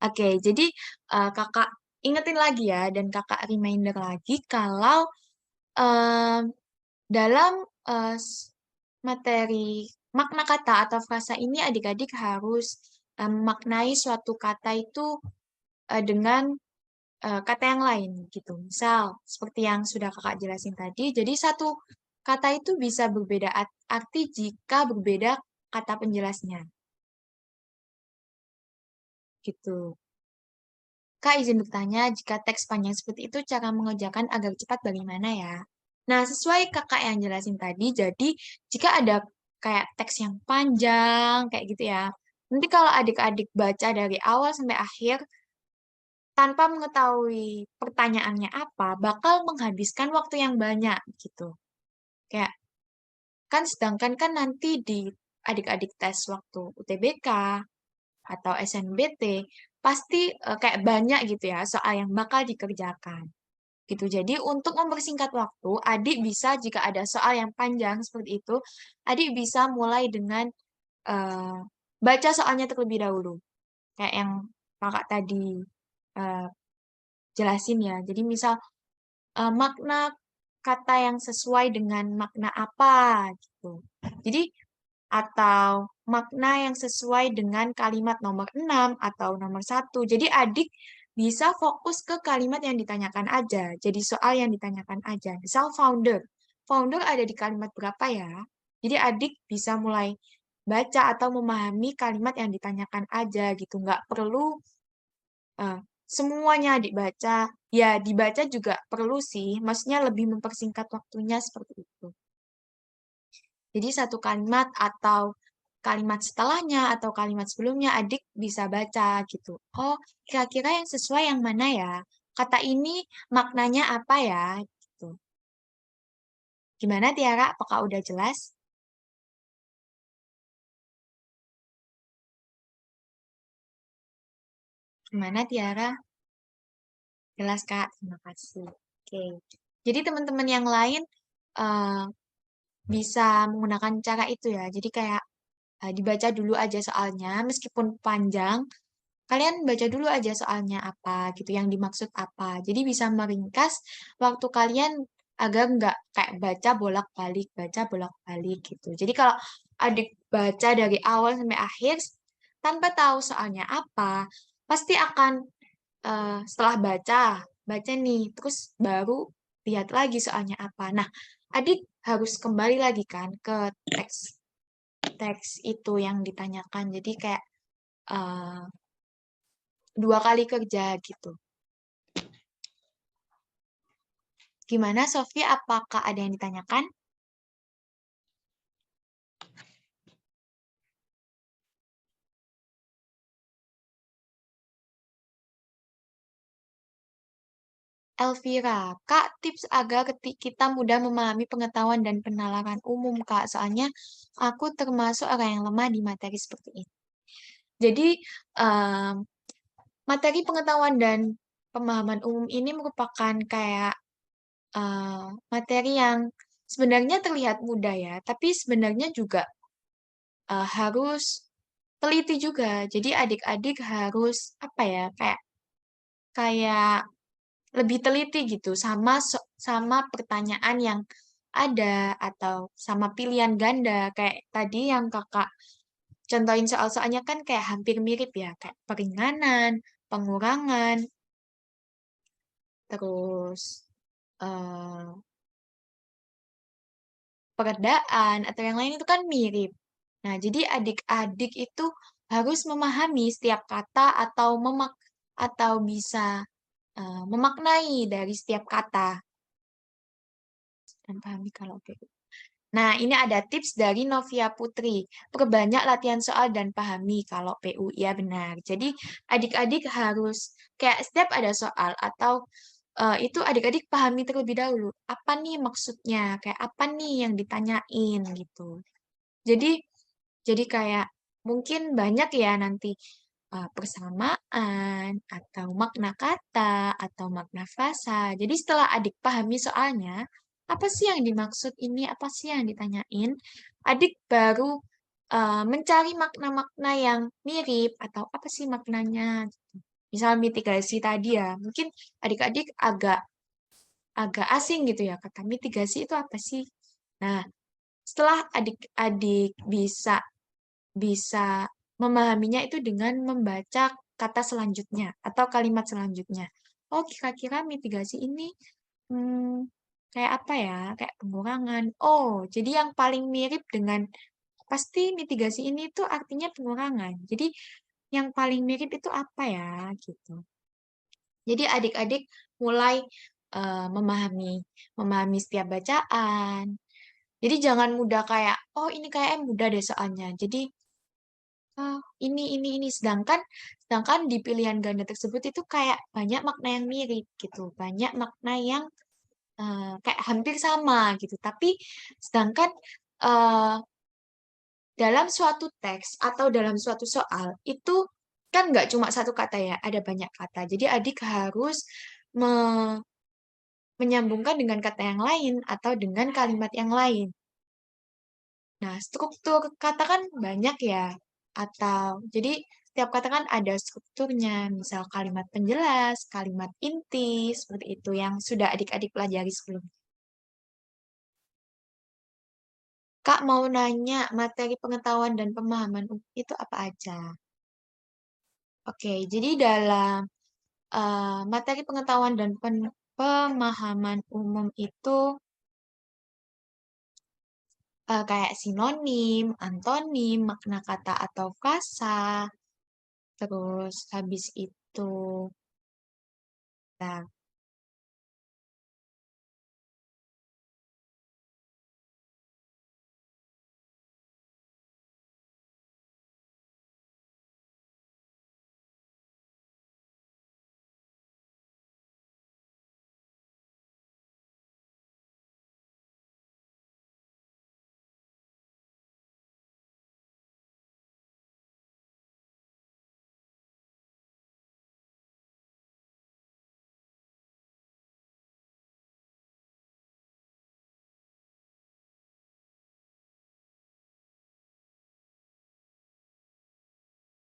Oke, jadi kakak ingetin lagi ya dan kakak reminder lagi kalau em, dalam materi makna kata atau frasa ini adik-adik harus memaknai suatu kata itu dengan kata yang lain gitu. Misal seperti yang sudah kakak jelasin tadi, jadi satu kata itu bisa berbeda arti jika berbeda kata penjelasnya gitu. Kak izin bertanya, jika teks panjang seperti itu cara mengerjakan agar cepat bagaimana ya? Nah, sesuai kakak yang jelasin tadi, jadi jika ada kayak teks yang panjang, kayak gitu ya, nanti kalau adik-adik baca dari awal sampai akhir, tanpa mengetahui pertanyaannya apa, bakal menghabiskan waktu yang banyak gitu. Kayak kan sedangkan kan nanti di adik-adik tes waktu UTBK atau SNBT pasti kayak banyak gitu ya soal yang bakal dikerjakan gitu. Jadi untuk mempersingkat waktu, adik bisa jika ada soal yang panjang seperti itu, adik bisa mulai dengan eh, baca soalnya terlebih dahulu. Kayak yang kakak tadi eh, jelasin ya. Jadi misal makna kata yang sesuai dengan makna apa gitu. Jadi atau makna yang sesuai dengan kalimat nomor 6 atau nomor 1. Jadi adik bisa fokus ke kalimat yang ditanyakan aja. Jadi soal yang ditanyakan aja. Misal founder. Founder ada di kalimat berapa ya? Jadi adik bisa mulai baca atau memahami kalimat yang ditanyakan aja gitu. Nggak perlu semuanya dibaca. Ya, dibaca juga perlu sih. Maksudnya lebih mempersingkat waktunya seperti itu. Jadi satu kalimat atau kalimat setelahnya atau kalimat sebelumnya adik bisa baca gitu. Oh, kira-kira yang sesuai yang mana ya? Kata ini maknanya apa ya? Gitu. Gimana Tiara? Apakah udah jelas? Gimana Tiara? Jelas Kak, terima kasih. Oke. Jadi teman-teman yang lain eh, bisa menggunakan cara itu ya. Jadi kayak dibaca dulu aja soalnya, meskipun panjang, kalian baca dulu aja soalnya apa gitu, yang dimaksud apa. Jadi bisa meringkas waktu kalian agar nggak kayak baca bolak-balik gitu. Jadi kalau adik baca dari awal sampai akhir tanpa tahu soalnya apa, pasti akan setelah baca nih, terus baru lihat lagi soalnya apa. Nah, adik harus kembali lagi kan ke teks teks itu yang ditanyakan. Jadi kayak eh, 2 kali kerja gitu. Gimana, Sofia? Apakah ada yang ditanyakan? Elvira, Kak, tips agar kita mudah memahami pengetahuan dan penalaran umum, Kak. Soalnya aku termasuk orang yang lemah di materi seperti ini. Jadi, em, materi pengetahuan dan pemahaman umum ini merupakan kayak materi yang sebenarnya terlihat mudah ya, tapi sebenarnya juga harus teliti juga. Jadi adik-adik harus apa ya, kayak kayak lebih teliti gitu sama pertanyaan yang ada atau sama pilihan ganda kayak tadi yang kakak contohin soal-soalnya kan kayak hampir mirip ya, kayak peringanan, pengurangan, terus eh, peredaan atau yang lain itu kan mirip. Nah, jadi adik-adik itu harus memahami setiap kata atau bisa memaknai dari setiap kata dan pahami kalau PU. Nah, ini ada tips dari Novia Putri. Perbanyak latihan soal dan pahami kalau PU. Ya benar. Jadi adik-adik harus kayak setiap ada soal atau itu adik-adik pahami terlebih dahulu. Apa nih maksudnya? Kayak apa nih yang ditanyain gitu. Jadi kayak mungkin banyak ya nanti persamaan atau makna kata atau makna frasa. Jadi setelah adik pahami soalnya, apa sih yang dimaksud ini, apa sih yang ditanyain, adik baru mencari makna-makna yang mirip atau apa sih maknanya. Misal mitigasi tadi ya, mungkin adik-adik agak agak asing gitu ya, kata mitigasi itu apa sih? Nah, setelah adik-adik bisa bisa memahaminya itu dengan membaca kata selanjutnya atau kalimat selanjutnya. Oh, kira-kira mitigasi ini kayak apa ya? Kayak pengurangan. Oh, jadi yang paling mirip dengan pasti mitigasi ini itu artinya pengurangan. Jadi yang paling mirip itu apa ya? Gitu. Jadi adik-adik mulai memahami setiap bacaan. Jadi jangan mudah kayak, oh ini kayak mudah deh soalnya. Jadi ini. Sedangkan di pilihan ganda tersebut itu kayak banyak makna yang mirip gitu, banyak makna yang kayak hampir sama gitu. Tapi sedangkan eh, dalam suatu teks atau dalam suatu soal itu kan nggak cuma satu kata ya, ada banyak kata. Jadi adik harus menyambungkan dengan kata yang lain atau dengan kalimat yang lain. Nah, struktur kata kan banyak ya. Atau jadi setiap kata kan ada strukturnya, misal kalimat penjelas, kalimat inti, seperti itu yang sudah adik-adik pelajari sebelumnya. Kak mau nanya materi pengetahuan dan pemahaman itu apa aja? Oke, jadi dalam materi pengetahuan dan pemahaman umum itu kayak sinonim, antonim, makna kata atau frasa, terus habis itu, nah,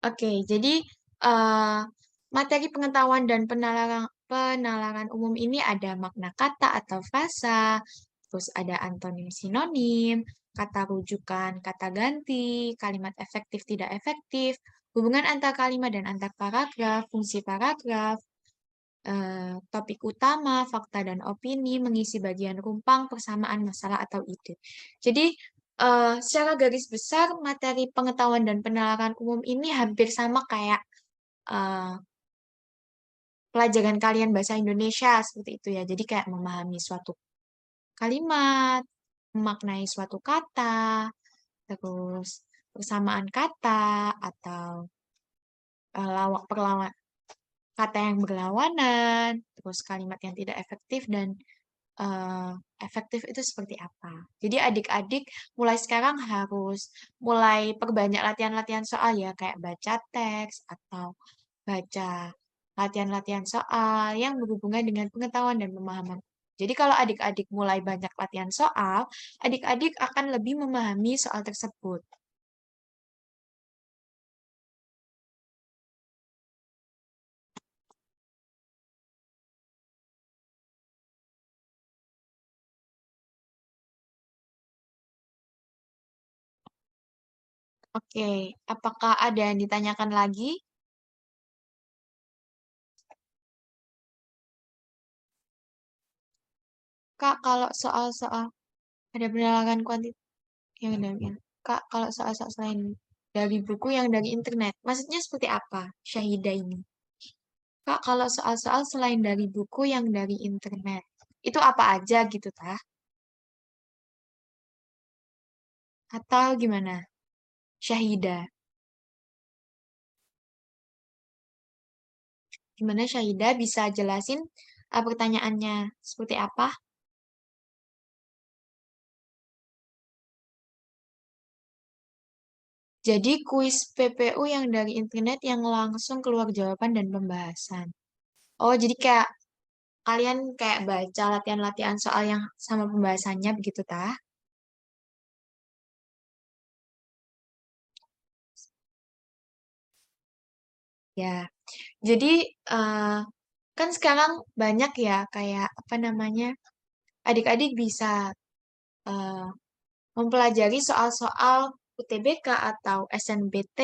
oke, jadi eh, materi pengetahuan dan penalaran umum ini ada makna kata atau frasa, terus ada antonim sinonim, kata rujukan, kata ganti, kalimat efektif tidak efektif, hubungan antar kalimat dan antar paragraf, fungsi paragraf, topik utama, fakta dan opini, mengisi bagian rumpang, persamaan masalah atau ide. Jadi, secara garis besar, materi pengetahuan dan penalaran umum ini hampir sama kayak eh, pelajaran kalian bahasa Indonesia, seperti itu ya. Jadi kayak memahami suatu kalimat, memaknai suatu kata, terus persamaan kata, atau lawak perlawan kata yang berlawanan, terus kalimat yang tidak efektif dan eh, efektif itu seperti apa. Jadi adik-adik mulai sekarang harus mulai perbanyak latihan-latihan soal ya, kayak baca teks atau baca latihan-latihan soal yang berhubungan dengan pengetahuan dan pemahaman. Jadi kalau adik-adik mulai banyak latihan soal, adik-adik akan lebih memahami soal tersebut. Oke, apakah ada yang ditanyakan lagi? Kak, kalau soal-soal ada penalaran kuantitas yang dari Kak, kalau soal-soal selain dari buku yang dari internet, maksudnya seperti apa Syahida ini? Kak, kalau soal-soal selain dari buku yang dari internet, itu apa aja gitu, tah? Atau gimana? Syahida. Gimana Syahida bisa jelasin pertanyaannya seperti apa? Jadi kuis PPU yang dari internet yang langsung keluar jawaban dan pembahasan. Oh, jadi kayak kalian kayak baca latihan-latihan soal yang sama pembahasannya begitu, tah? Ya, jadi eh, kan sekarang banyak ya kayak apa namanya adik-adik bisa eh, mempelajari soal-soal UTBK atau SNBT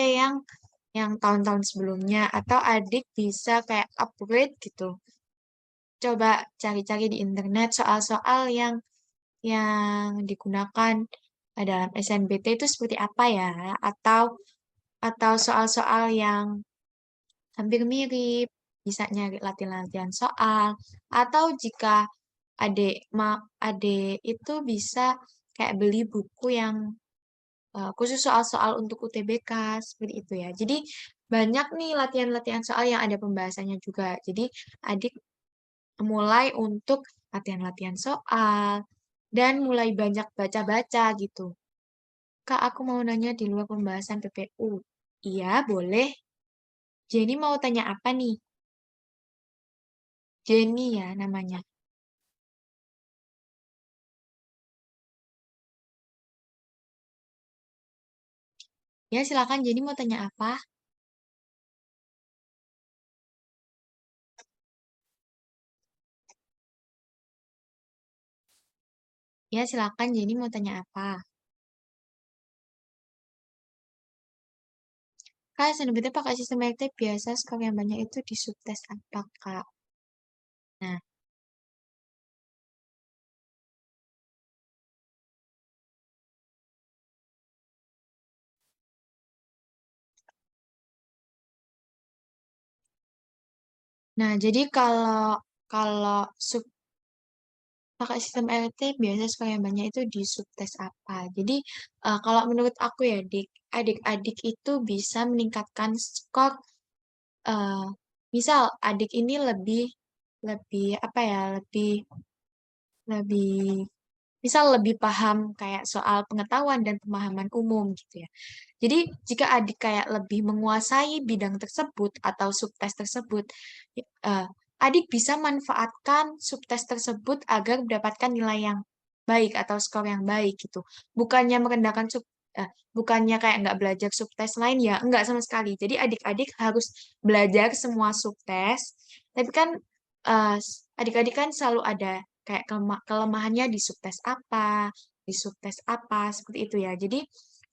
yang tahun-tahun sebelumnya atau adik bisa kayak upgrade gitu. Coba cari-cari di internet soal-soal yang digunakan dalam SNBT itu seperti apa ya atau soal-soal yang hampir mirip, bisa nyari latihan-latihan soal, atau jika adik itu bisa kayak beli buku yang khusus soal-soal untuk UTBK seperti itu ya. Jadi banyak nih latihan-latihan soal yang ada pembahasannya juga. Jadi adik mulai untuk latihan-latihan soal dan mulai banyak baca-baca gitu. Kak, aku mau nanya di luar pembahasan PPU. Iya, boleh. Jenny mau tanya apa nih? Jenny ya namanya. Ya, silakan Jenny mau tanya apa? Ya, silakan Jenny mau tanya apa? Kak, SNBT pakai sistem elektif biasa skor yang banyak itu di subtes apa, Kak? Nah, jadi kalau kalau sub pakai sistem elektif biasa skor yang banyak itu di subtes apa? Jadi kalau menurut aku ya, adik-adik itu bisa meningkatkan skor. eh, Misal adik ini lebih lebih apa ya? Lebih misal lebih paham kayak soal pengetahuan dan pemahaman umum gitu ya. Jadi jika adik kayak lebih menguasai bidang tersebut atau subtes tersebut, eh, adik bisa manfaatkan subtes tersebut agar mendapatkan nilai yang baik atau skor yang baik gitu. Bukannya merendahkan bukannya kayak nggak belajar subtes lain ya, enggak sama sekali. Jadi adik-adik harus belajar semua subtes, tapi kan eh, adik-adik kan selalu ada kayak kelemahannya di subtes apa, di subtes apa, seperti itu ya. Jadi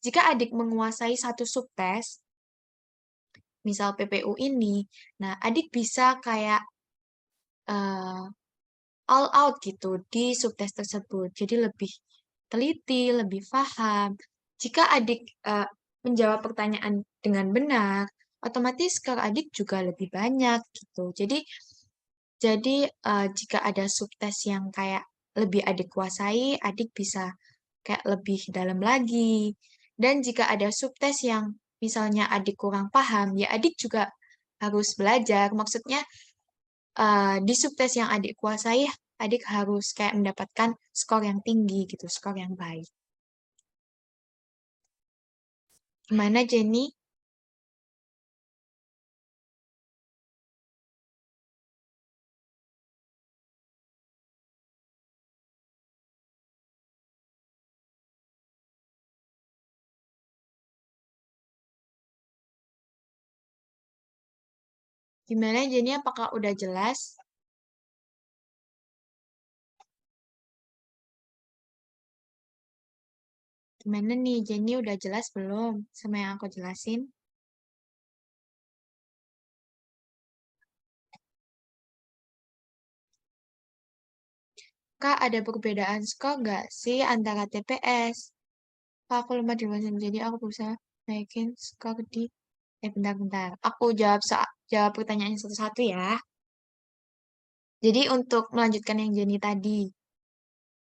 jika adik menguasai satu subtes, misal PPU ini, nah adik bisa kayak eh, all out gitu di subtes tersebut. Jadi lebih teliti, lebih paham. Jika adik menjawab pertanyaan dengan benar, otomatis skor adik juga lebih banyak gitu. Jadi jika ada subtes yang kayak lebih adik kuasai, adik bisa kayak lebih dalam lagi. Dan jika ada subtes yang misalnya adik kurang paham, ya adik juga harus belajar. Maksudnya di subtes yang adik kuasai, adik harus kayak mendapatkan skor yang tinggi gitu, skor yang baik. Gimana Jenny? Gimana Jenny? Apakah udah jelas? Gimana nih Jenny? Udah jelas belum sama yang aku jelasin? Kak, ada perbedaan skor nggak sih antara TPS? Kak, aku lemah di bahasa jadi aku berusaha naikin skor di... bentar-bentar. Aku jawab pertanyaannya satu-satu ya. Jadi untuk melanjutkan yang Jenny tadi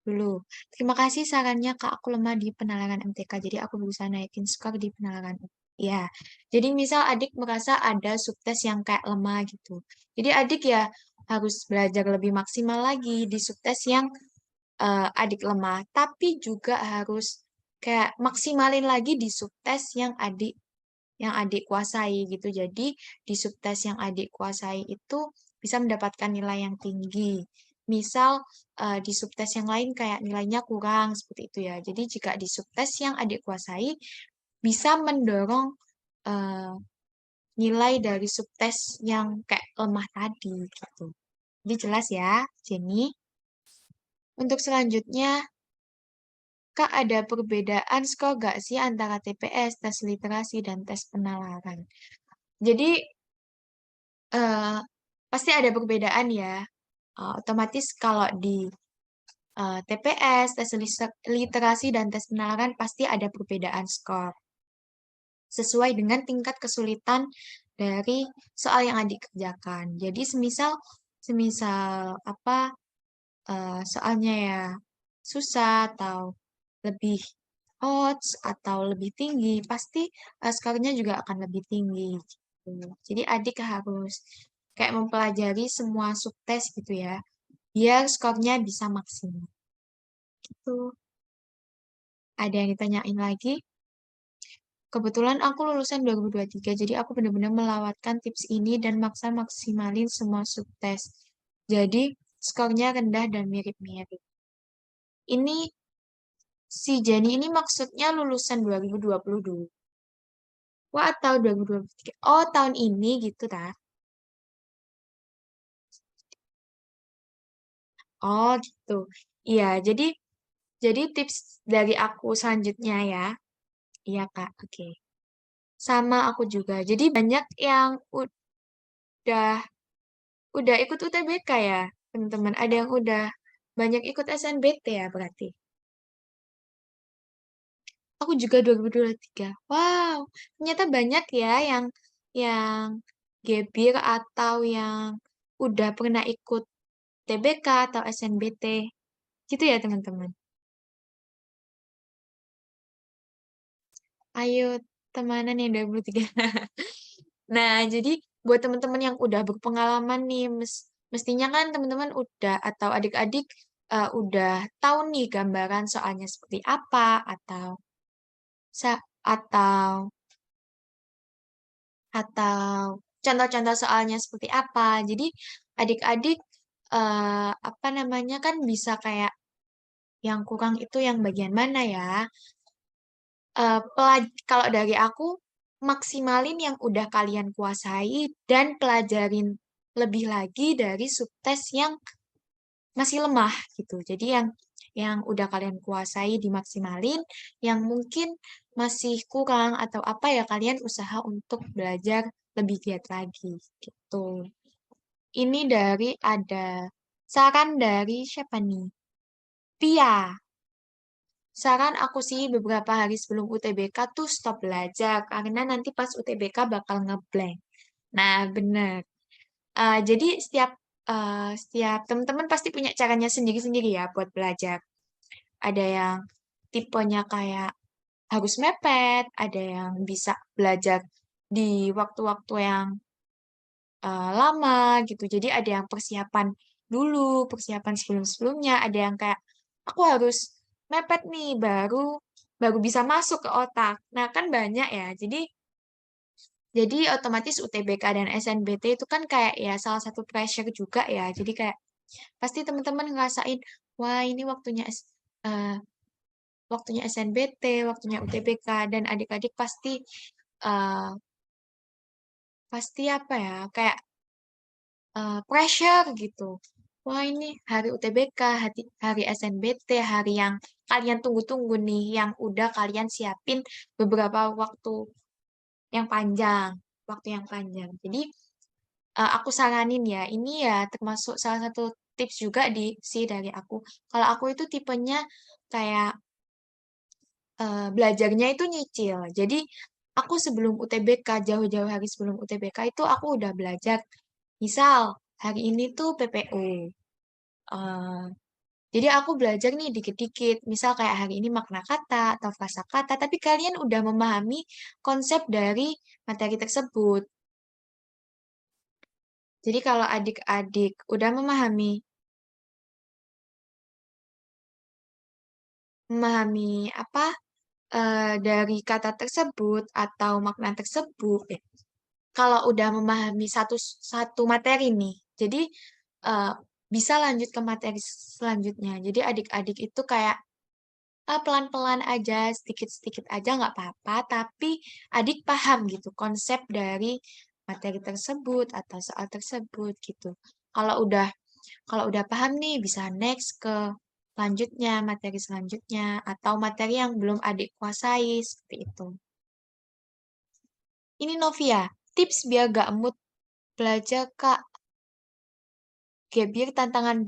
dulu. Terima kasih sarannya Kak, aku lemah di penalaran MTK. Jadi aku berusaha naikin skor di penalaran. Ya, jadi misal adik merasa ada subtes yang kayak lemah gitu. Jadi adik ya harus belajar lebih maksimal lagi di subtes yang adik lemah, tapi juga harus kayak maksimalin lagi di subtes yang adik kuasai gitu. Jadi di subtes yang adik kuasai itu bisa mendapatkan nilai yang tinggi. Misal di subtes yang lain kayak nilainya kurang seperti itu ya. Jadi jika di subtes yang adik kuasai bisa mendorong eh, nilai dari subtes yang kayak lemah tadi gitu. Jadi jelas ya, Jenny. Untuk selanjutnya, Kak, ada perbedaan skor gak sih antara TPS, tes literasi, dan tes penalaran? Jadi, eh, pasti ada perbedaan ya. Otomatis kalau di TPS, tes literasi, dan tes penalaran pasti ada perbedaan skor. Sesuai dengan tingkat kesulitan dari soal yang adik kerjakan. Jadi, semisal apa soalnya ya susah atau lebih odds atau lebih tinggi, pasti skornya juga akan lebih tinggi. Gitu. Jadi adik harus kayak mempelajari semua subtes gitu ya, biar skornya bisa maksimal. Gitu. Ada yang ditanyain lagi? Kebetulan aku lulusan 2023, jadi aku benar-benar melewatkan tips ini dan maksa maksimalin semua subtes. Jadi, skornya rendah dan mirip-mirip. Ini, si Jenny ini maksudnya lulusan 2022 atau 2023. Oh, tahun ini gitu, ta? Oh, gitu. Iya, jadi tips dari aku selanjutnya ya. Iya, Kak. Oke. Sama aku juga. Jadi banyak yang udah ikut UTBK ya, teman-teman. Ada yang udah banyak ikut SNBT ya berarti. Aku juga 2023. Wow, ternyata banyak ya yang gebir atau yang udah pernah ikut TBK atau SNBT. Gitu ya, teman-teman. Ayo temanan yang 23. Nah, jadi buat teman-teman yang udah berpengalaman nih, mestinya kan teman-teman udah atau adik-adik udah tahu nih gambaran soalnya seperti apa atau contoh-contoh soalnya seperti apa. Jadi adik-adik apa namanya kan bisa kayak yang kurang itu yang bagian mana ya? Kalau dari aku, maksimalin yang udah kalian kuasai dan pelajarin lebih lagi dari subtes yang masih lemah gitu. Jadi yang udah kalian kuasai dimaksimalin, yang mungkin masih kurang atau apa ya kalian usaha untuk belajar lebih giat lagi gitu. Ini ada saran dari siapa nih? Pia. Saran aku sih beberapa hari sebelum UTBK tuh stop belajar karena nanti pas UTBK bakal ngeblank. Nah, bener. Jadi setiap teman-teman pasti punya caranya sendiri-sendiri ya buat belajar. Ada yang tipenya kayak harus mepet, ada yang bisa belajar di waktu-waktu yang lama gitu. Jadi ada yang persiapan dulu, persiapan sebelum-sebelumnya, ada yang kayak aku harus mepet nih baru bisa masuk ke otak. Nah, kan banyak ya. Jadi otomatis UTBK dan SNBT itu kan kayak ya salah satu pressure juga ya. Jadi kayak pasti teman-teman ngerasain, wah ini eh, waktunya SNBT, waktunya UTBK dan adik-adik eh, pasti apa ya kayak pressure gitu. Wah ini hari UTBK, hari SNBT, hari yang kalian tunggu-tunggu nih, yang udah kalian siapin beberapa yang panjang, waktu yang panjang. Jadi aku saranin ya, ini ya termasuk salah satu tips juga dari aku. Kalau aku itu tipenya kayak belajarnya itu nyicil. Jadi aku sebelum UTBK, jauh-jauh hari sebelum UTBK itu aku udah belajar. Misal hari ini tuh PPU. Eh, jadi aku belajar nih dikit-dikit. Misal kayak hari ini makna kata atau frasa kata, tapi kalian udah memahami konsep dari materi tersebut. Jadi kalau adik-adik udah memahami apa dari kata tersebut atau makna tersebut, kalau udah memahami satu satu materi nih, jadi eh, bisa lanjut ke materi selanjutnya. Jadi adik-adik itu kayak pelan-pelan aja, sedikit-sedikit aja nggak apa-apa, tapi adik paham gitu konsep dari materi tersebut atau soal tersebut gitu. Kalau udah kalau udah paham nih, bisa next ke selanjutnya, materi selanjutnya, atau materi yang belum adik kuasai, seperti itu. Ini Novia, tips biar gak mood belajar, Kak. Gebir tantangan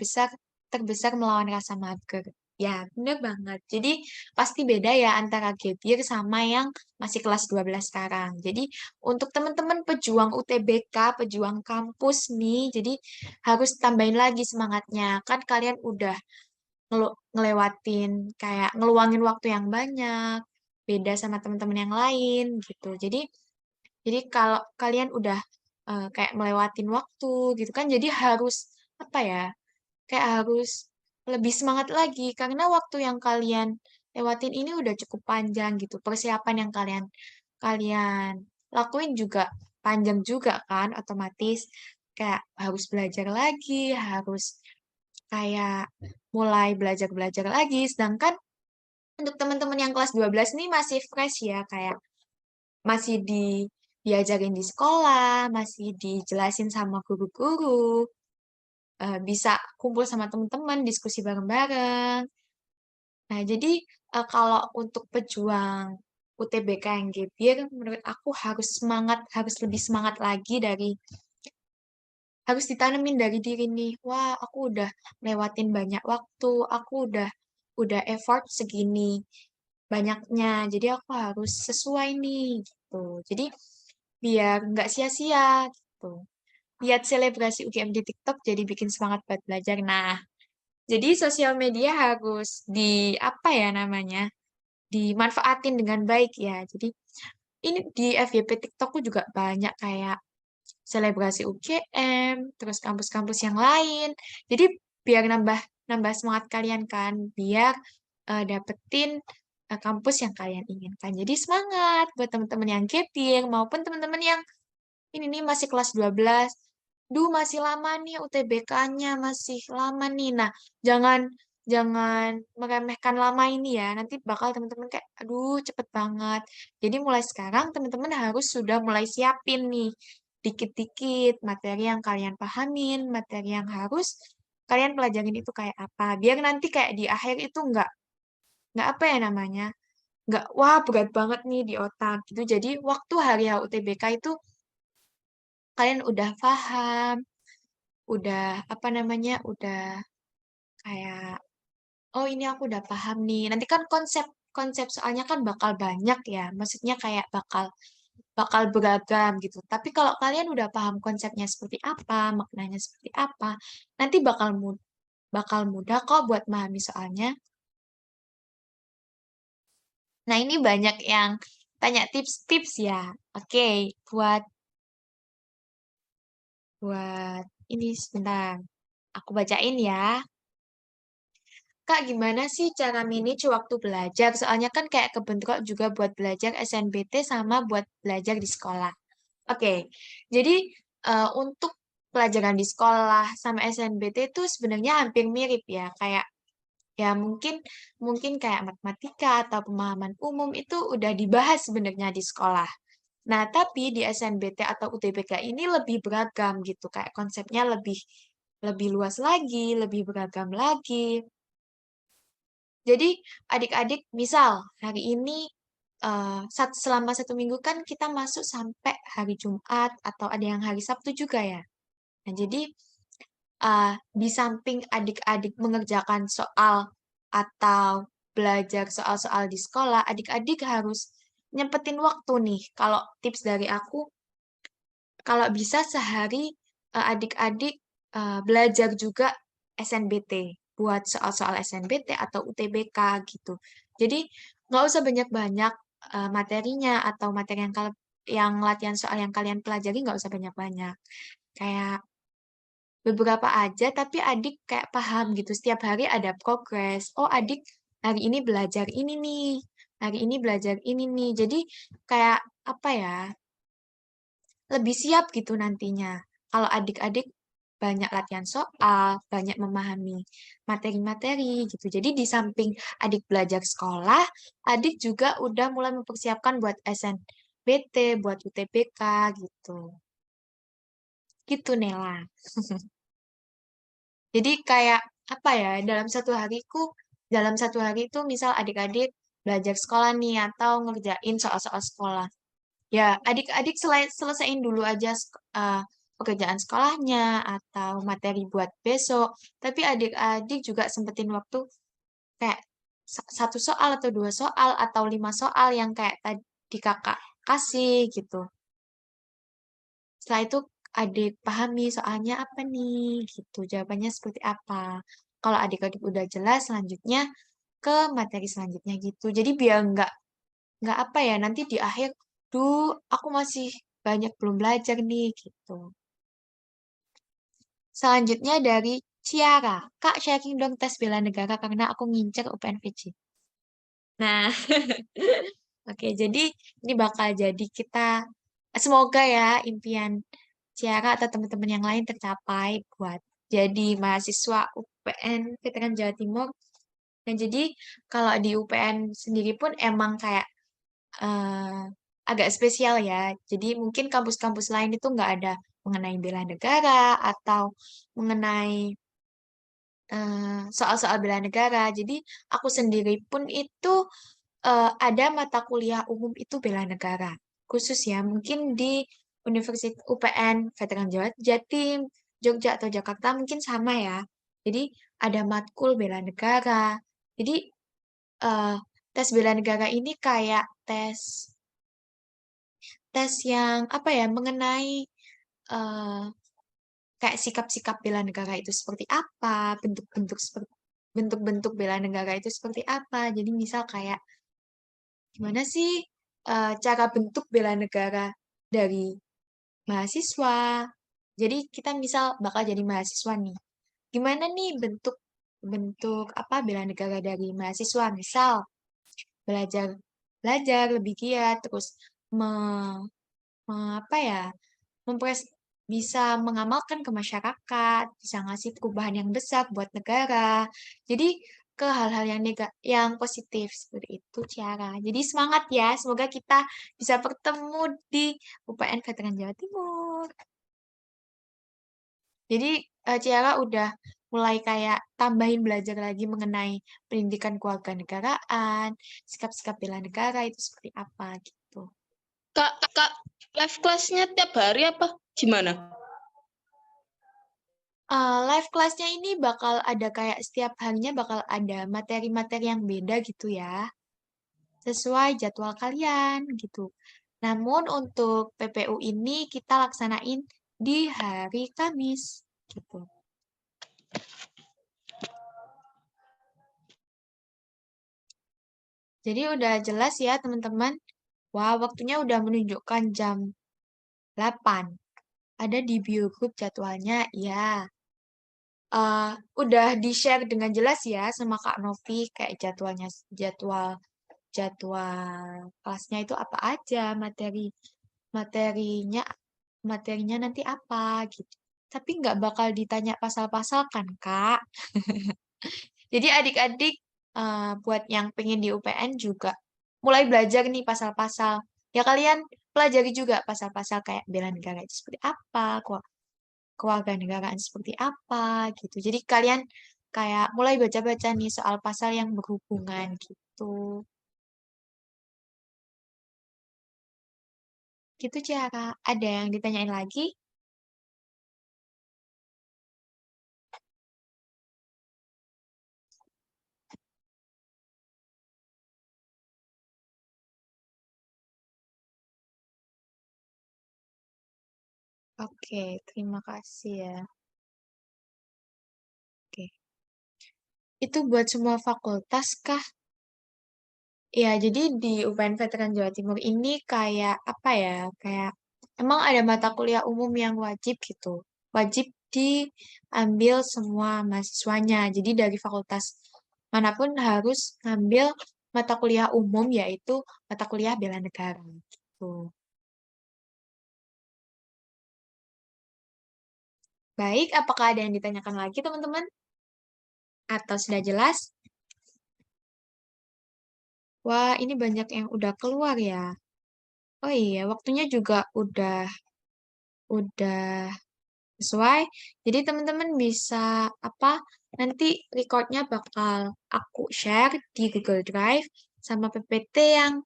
terbesar melawan rasa mager. Ya, bener banget. Jadi, pasti beda ya antara gebir sama yang masih kelas 12 sekarang. Jadi, untuk teman-teman pejuang UTBK, pejuang kampus nih, jadi harus tambahin lagi semangatnya. Kan kalian ngelewatin kayak ngeluangin waktu yang banyak, beda sama teman-teman yang lain gitu. Jadi kalau kalian udah kayak melewatin waktu gitu kan, jadi harus apa ya? Kayak harus lebih semangat lagi karena waktu yang kalian lewatin ini udah cukup panjang gitu. Persiapan yang kalian kalian lakuin juga panjang juga kan, otomatis kayak harus belajar lagi, harus kayak mulai belajar-belajar lagi. Sedangkan untuk teman-teman yang kelas 12 nih masih fresh ya, kayak masih diajarin di sekolah, masih dijelasin sama guru-guru, bisa kumpul sama teman-teman, diskusi bareng-bareng. Nah, jadi kalau untuk pejuang UTBK yang gap year, menurut aku harus semangat, harus lebih semangat lagi harus ditanemin dari diri nih. Wah, aku udah lewatin banyak waktu, aku udah effort segini banyaknya, jadi aku harus sesuai nih gitu. Jadi biar nggak sia-sia gitu. Lihat selebrasi UGM di TikTok jadi bikin semangat buat belajar. Nah, jadi sosial media harus apa ya namanya? Dimanfaatin dengan baik ya. Jadi ini di FYP TikTokku juga banyak kayak selebrasi UGM, terus kampus-kampus yang lain. Jadi biar nambah nambah semangat kalian kan, biar dapetin kampus yang kalian inginkan. Jadi semangat buat teman-teman yang gap year maupun teman-teman yang ini nih masih kelas 12. Duh, masih lama nih UTBK-nya, masih lama nih. Nah, jangan jangan meremehkan lama ini ya. Nanti bakal teman-teman kayak, aduh, cepet banget. Jadi mulai sekarang teman-teman harus sudah mulai siapin nih dikit-dikit materi yang kalian pahamin, materi yang harus kalian pelajarin itu kayak apa. Biar nanti kayak di akhir itu nggak apa ya namanya, nggak wah berat banget nih di otak gitu. Jadi waktu hari HUTBK itu kalian udah paham, udah apa namanya, udah kayak oh ini aku udah paham nih. Nanti kan konsep konsep soalnya kan bakal banyak ya. Maksudnya kayak bakal bakal beragam gitu. Tapi kalau kalian udah paham konsepnya seperti apa, maknanya seperti apa, nanti bakal mudah kok buat memahami soalnya. Nah, ini banyak yang tanya tips-tips ya. Oke, buat buat ini sebentar. Aku bacain ya. Kak, gimana sih cara manage waktu belajar? Soalnya kan kayak kebentuk juga buat belajar SNBT sama buat belajar di sekolah. Oke, jadi untuk pelajaran di sekolah sama SNBT itu sebenarnya hampir mirip ya. Kayak ya mungkin mungkin kayak matematika atau pemahaman umum itu udah dibahas sebenarnya di sekolah. Nah, tapi di SNBT atau UTBK ini lebih beragam gitu, kayak konsepnya lebih lebih luas lagi, lebih beragam lagi. Jadi adik-adik misal hari ini selama 1 minggu kan kita masuk sampai hari Jumat atau ada yang hari Sabtu juga ya. Nah, jadi di samping adik-adik mengerjakan soal atau belajar soal-soal di sekolah, adik-adik harus nyempetin waktu nih. Kalau tips dari aku, kalau bisa sehari adik-adik belajar juga SNBT buat soal-soal SNBT atau UTBK gitu. Jadi nggak usah banyak-banyak materinya atau materi yang latihan soal yang kalian pelajari nggak usah banyak-banyak. Kayak beberapa aja tapi adik kayak paham gitu. Setiap hari ada progres. Oh, adik hari ini belajar ini nih. Hari ini belajar ini nih. Jadi kayak apa ya? Lebih siap gitu nantinya. Kalau adik-adik banyak latihan soal, banyak memahami materi-materi gitu. Jadi di samping adik belajar sekolah, adik juga udah mulai mempersiapkan buat SNBT, buat UTBK gitu. Gitu Nela. Jadi kayak apa ya, dalam satu hari itu misal adik-adik belajar sekolah nih atau ngerjain soal-soal sekolah. Ya, adik-adik selesaiin dulu aja pekerjaan sekolahnya atau materi buat besok. Tapi adik-adik juga sempetin waktu kayak satu soal atau dua soal atau 5 soal yang kayak tadi kakak kasih gitu. Setelah itu adik pahami soalnya apa nih gitu, jawabannya seperti apa. kalau adik-adik udah jelas, selanjutnya ke materi selanjutnya gitu. Jadi biar nggak apa ya, nanti di akhir, duh, aku masih banyak belum belajar nih, gitu. Selanjutnya dari Ciara. Kak, sharing dong tes bela negara karena aku ngincer UPNVJ. Nah, oke, jadi ini bakal jadi semoga ya impian Ciara atau teman-teman yang lain tercapai buat jadi mahasiswa UPN Veteran Jawa Timur. Dan jadi kalau di UPN sendiri pun emang kayak eh, agak spesial ya. Jadi mungkin kampus-kampus lain itu nggak ada mengenai bela negara atau mengenai soal-soal bela negara. Jadi aku sendiri pun itu ada mata kuliah umum itu bela negara. Khusus ya, mungkin di Universitas UPN Veteran Jatim, Jogja atau Jakarta mungkin sama ya. Jadi ada matkul bela negara. Jadi eh, tes bela negara ini kayak tes yang apa ya, mengenai eh, kayak sikap-sikap bela negara itu seperti apa, bentuk-bentuk bela negara itu seperti apa. Jadi misal kayak gimana sih cara bentuk bela negara dari mahasiswa. Jadi kita misal bakal jadi mahasiswa nih. Gimana nih bentuk bentuk apa bela negara dari mahasiswa? Misal belajar belajar lebih giat, terus apa ya, mempres bisa mengamalkan ke masyarakat, bisa ngasih perubahan yang besar buat negara. Jadi ke hal-hal yang positif seperti itu, Ciara. Jadi semangat ya, semoga kita bisa bertemu di UPN Veteran Jawa Timur. Jadi Ciara udah mulai kayak tambahin belajar lagi mengenai pendidikan kewarganegaraan, sikap-sikap bela negara itu seperti apa gitu. Kak, live kelasnya tiap hari apa? Gimana? Live kelasnya ini bakal ada kayak setiap harinya bakal ada materi-materi yang beda gitu ya, sesuai jadwal kalian gitu. Namun untuk PPU ini kita laksanain di hari Kamis gitu. Jadi udah jelas ya teman-teman. Wah, waktunya udah menunjukkan jam 8. Ada di bio group jadwalnya, ya. Udah di-share dengan jelas ya sama Kak Novi kayak jadwal jadwal kelasnya itu apa aja, materinya materinya nanti apa gitu. Tapi nggak bakal ditanya pasal-pasal kan, Kak? Jadi adik-adik buat yang pengen di UPN juga mulai belajar nih pasal-pasal. Ya kalian pelajari juga pasal-pasal kayak bela negara itu seperti apa, kewarganegaraan seperti apa gitu. Jadi kalian kayak mulai baca-baca nih soal pasal yang berhubungan gitu. Gitu cara. Ada yang ditanyain lagi? Oke, terima kasih ya. Oke. Itu buat semua fakultas kah? Ya, jadi di UPN Veteran Jawa Timur ini kayak apa ya? Kayak emang ada mata kuliah umum yang wajib gitu. Wajib diambil semua mahasiswanya. Jadi dari fakultas manapun harus ngambil mata kuliah umum yaitu mata kuliah bela negara gitu. Baik, apakah ada yang ditanyakan lagi teman-teman? Atau sudah jelas? Wah, ini banyak yang udah keluar ya. Oh iya, waktunya juga udah sesuai. Jadi teman-teman bisa apa? Nanti recordnya bakal aku share di Google Drive sama PPT yang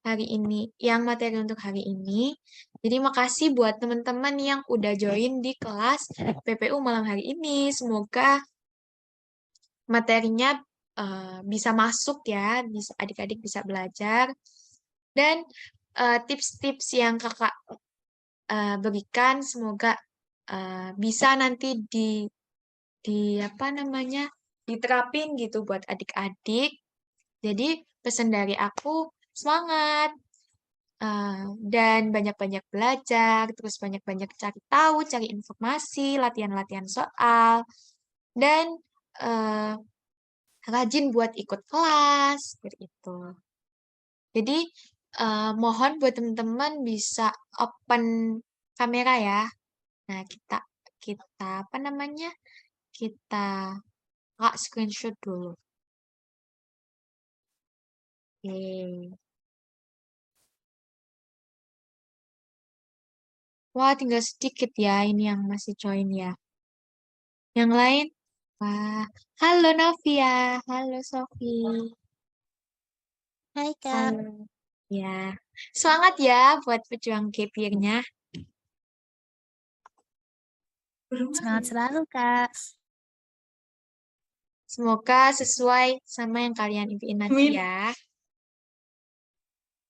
hari ini, yang materi untuk hari ini. Jadi makasih buat teman-teman yang udah join di kelas PPU malam hari ini. Semoga materinya bisa masuk ya, bisa adik-adik bisa belajar. Dan tips-tips yang kakak berikan semoga bisa nanti diterapin gitu buat adik-adik. Jadi pesan dari aku semangat. Dan banyak-banyak belajar, terus banyak-banyak cari tahu, cari informasi, latihan-latihan soal, dan eh, rajin buat ikut kelas, seperti itu. Jadi mohon buat teman-teman bisa open kamera ya. Nah, kita apa namanya? Kita screenshot dulu. Oke. Wah, tinggal sedikit ya ini yang masih join ya. Yang lain? Wah, halo Novia, halo Sofi. Hai Kak. Halo. Ya, semangat ya buat pejuang gap year-nya. Semangat selalu Kak. Semoga sesuai sama yang kalian impiin nanti ya.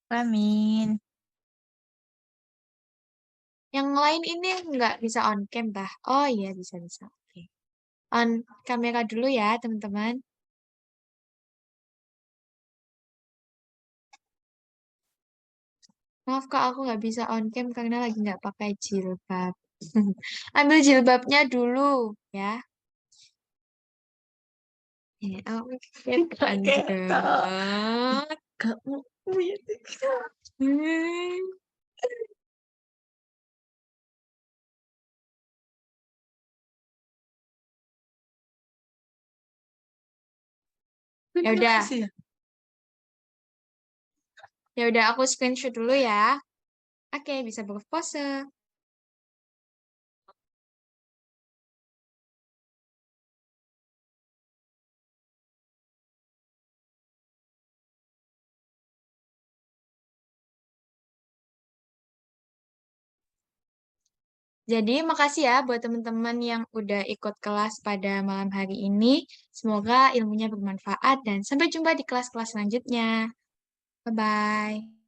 Amin. Yang lain ini nggak bisa on cam, Bah. Oh iya, bisa-bisa. Oke. On kamera dulu ya, teman-teman. Maaf Kak, aku nggak bisa on cam karena lagi nggak pakai jilbab. Ambil jilbabnya dulu, ya. Ya, aku banget. Kamu Ya udah. Ya udah, aku screenshot dulu ya. Oke, bisa berpose. Jadi, makasih ya buat teman-teman yang udah ikut kelas pada malam hari ini. Semoga ilmunya bermanfaat dan sampai jumpa di kelas-kelas selanjutnya. Bye-bye.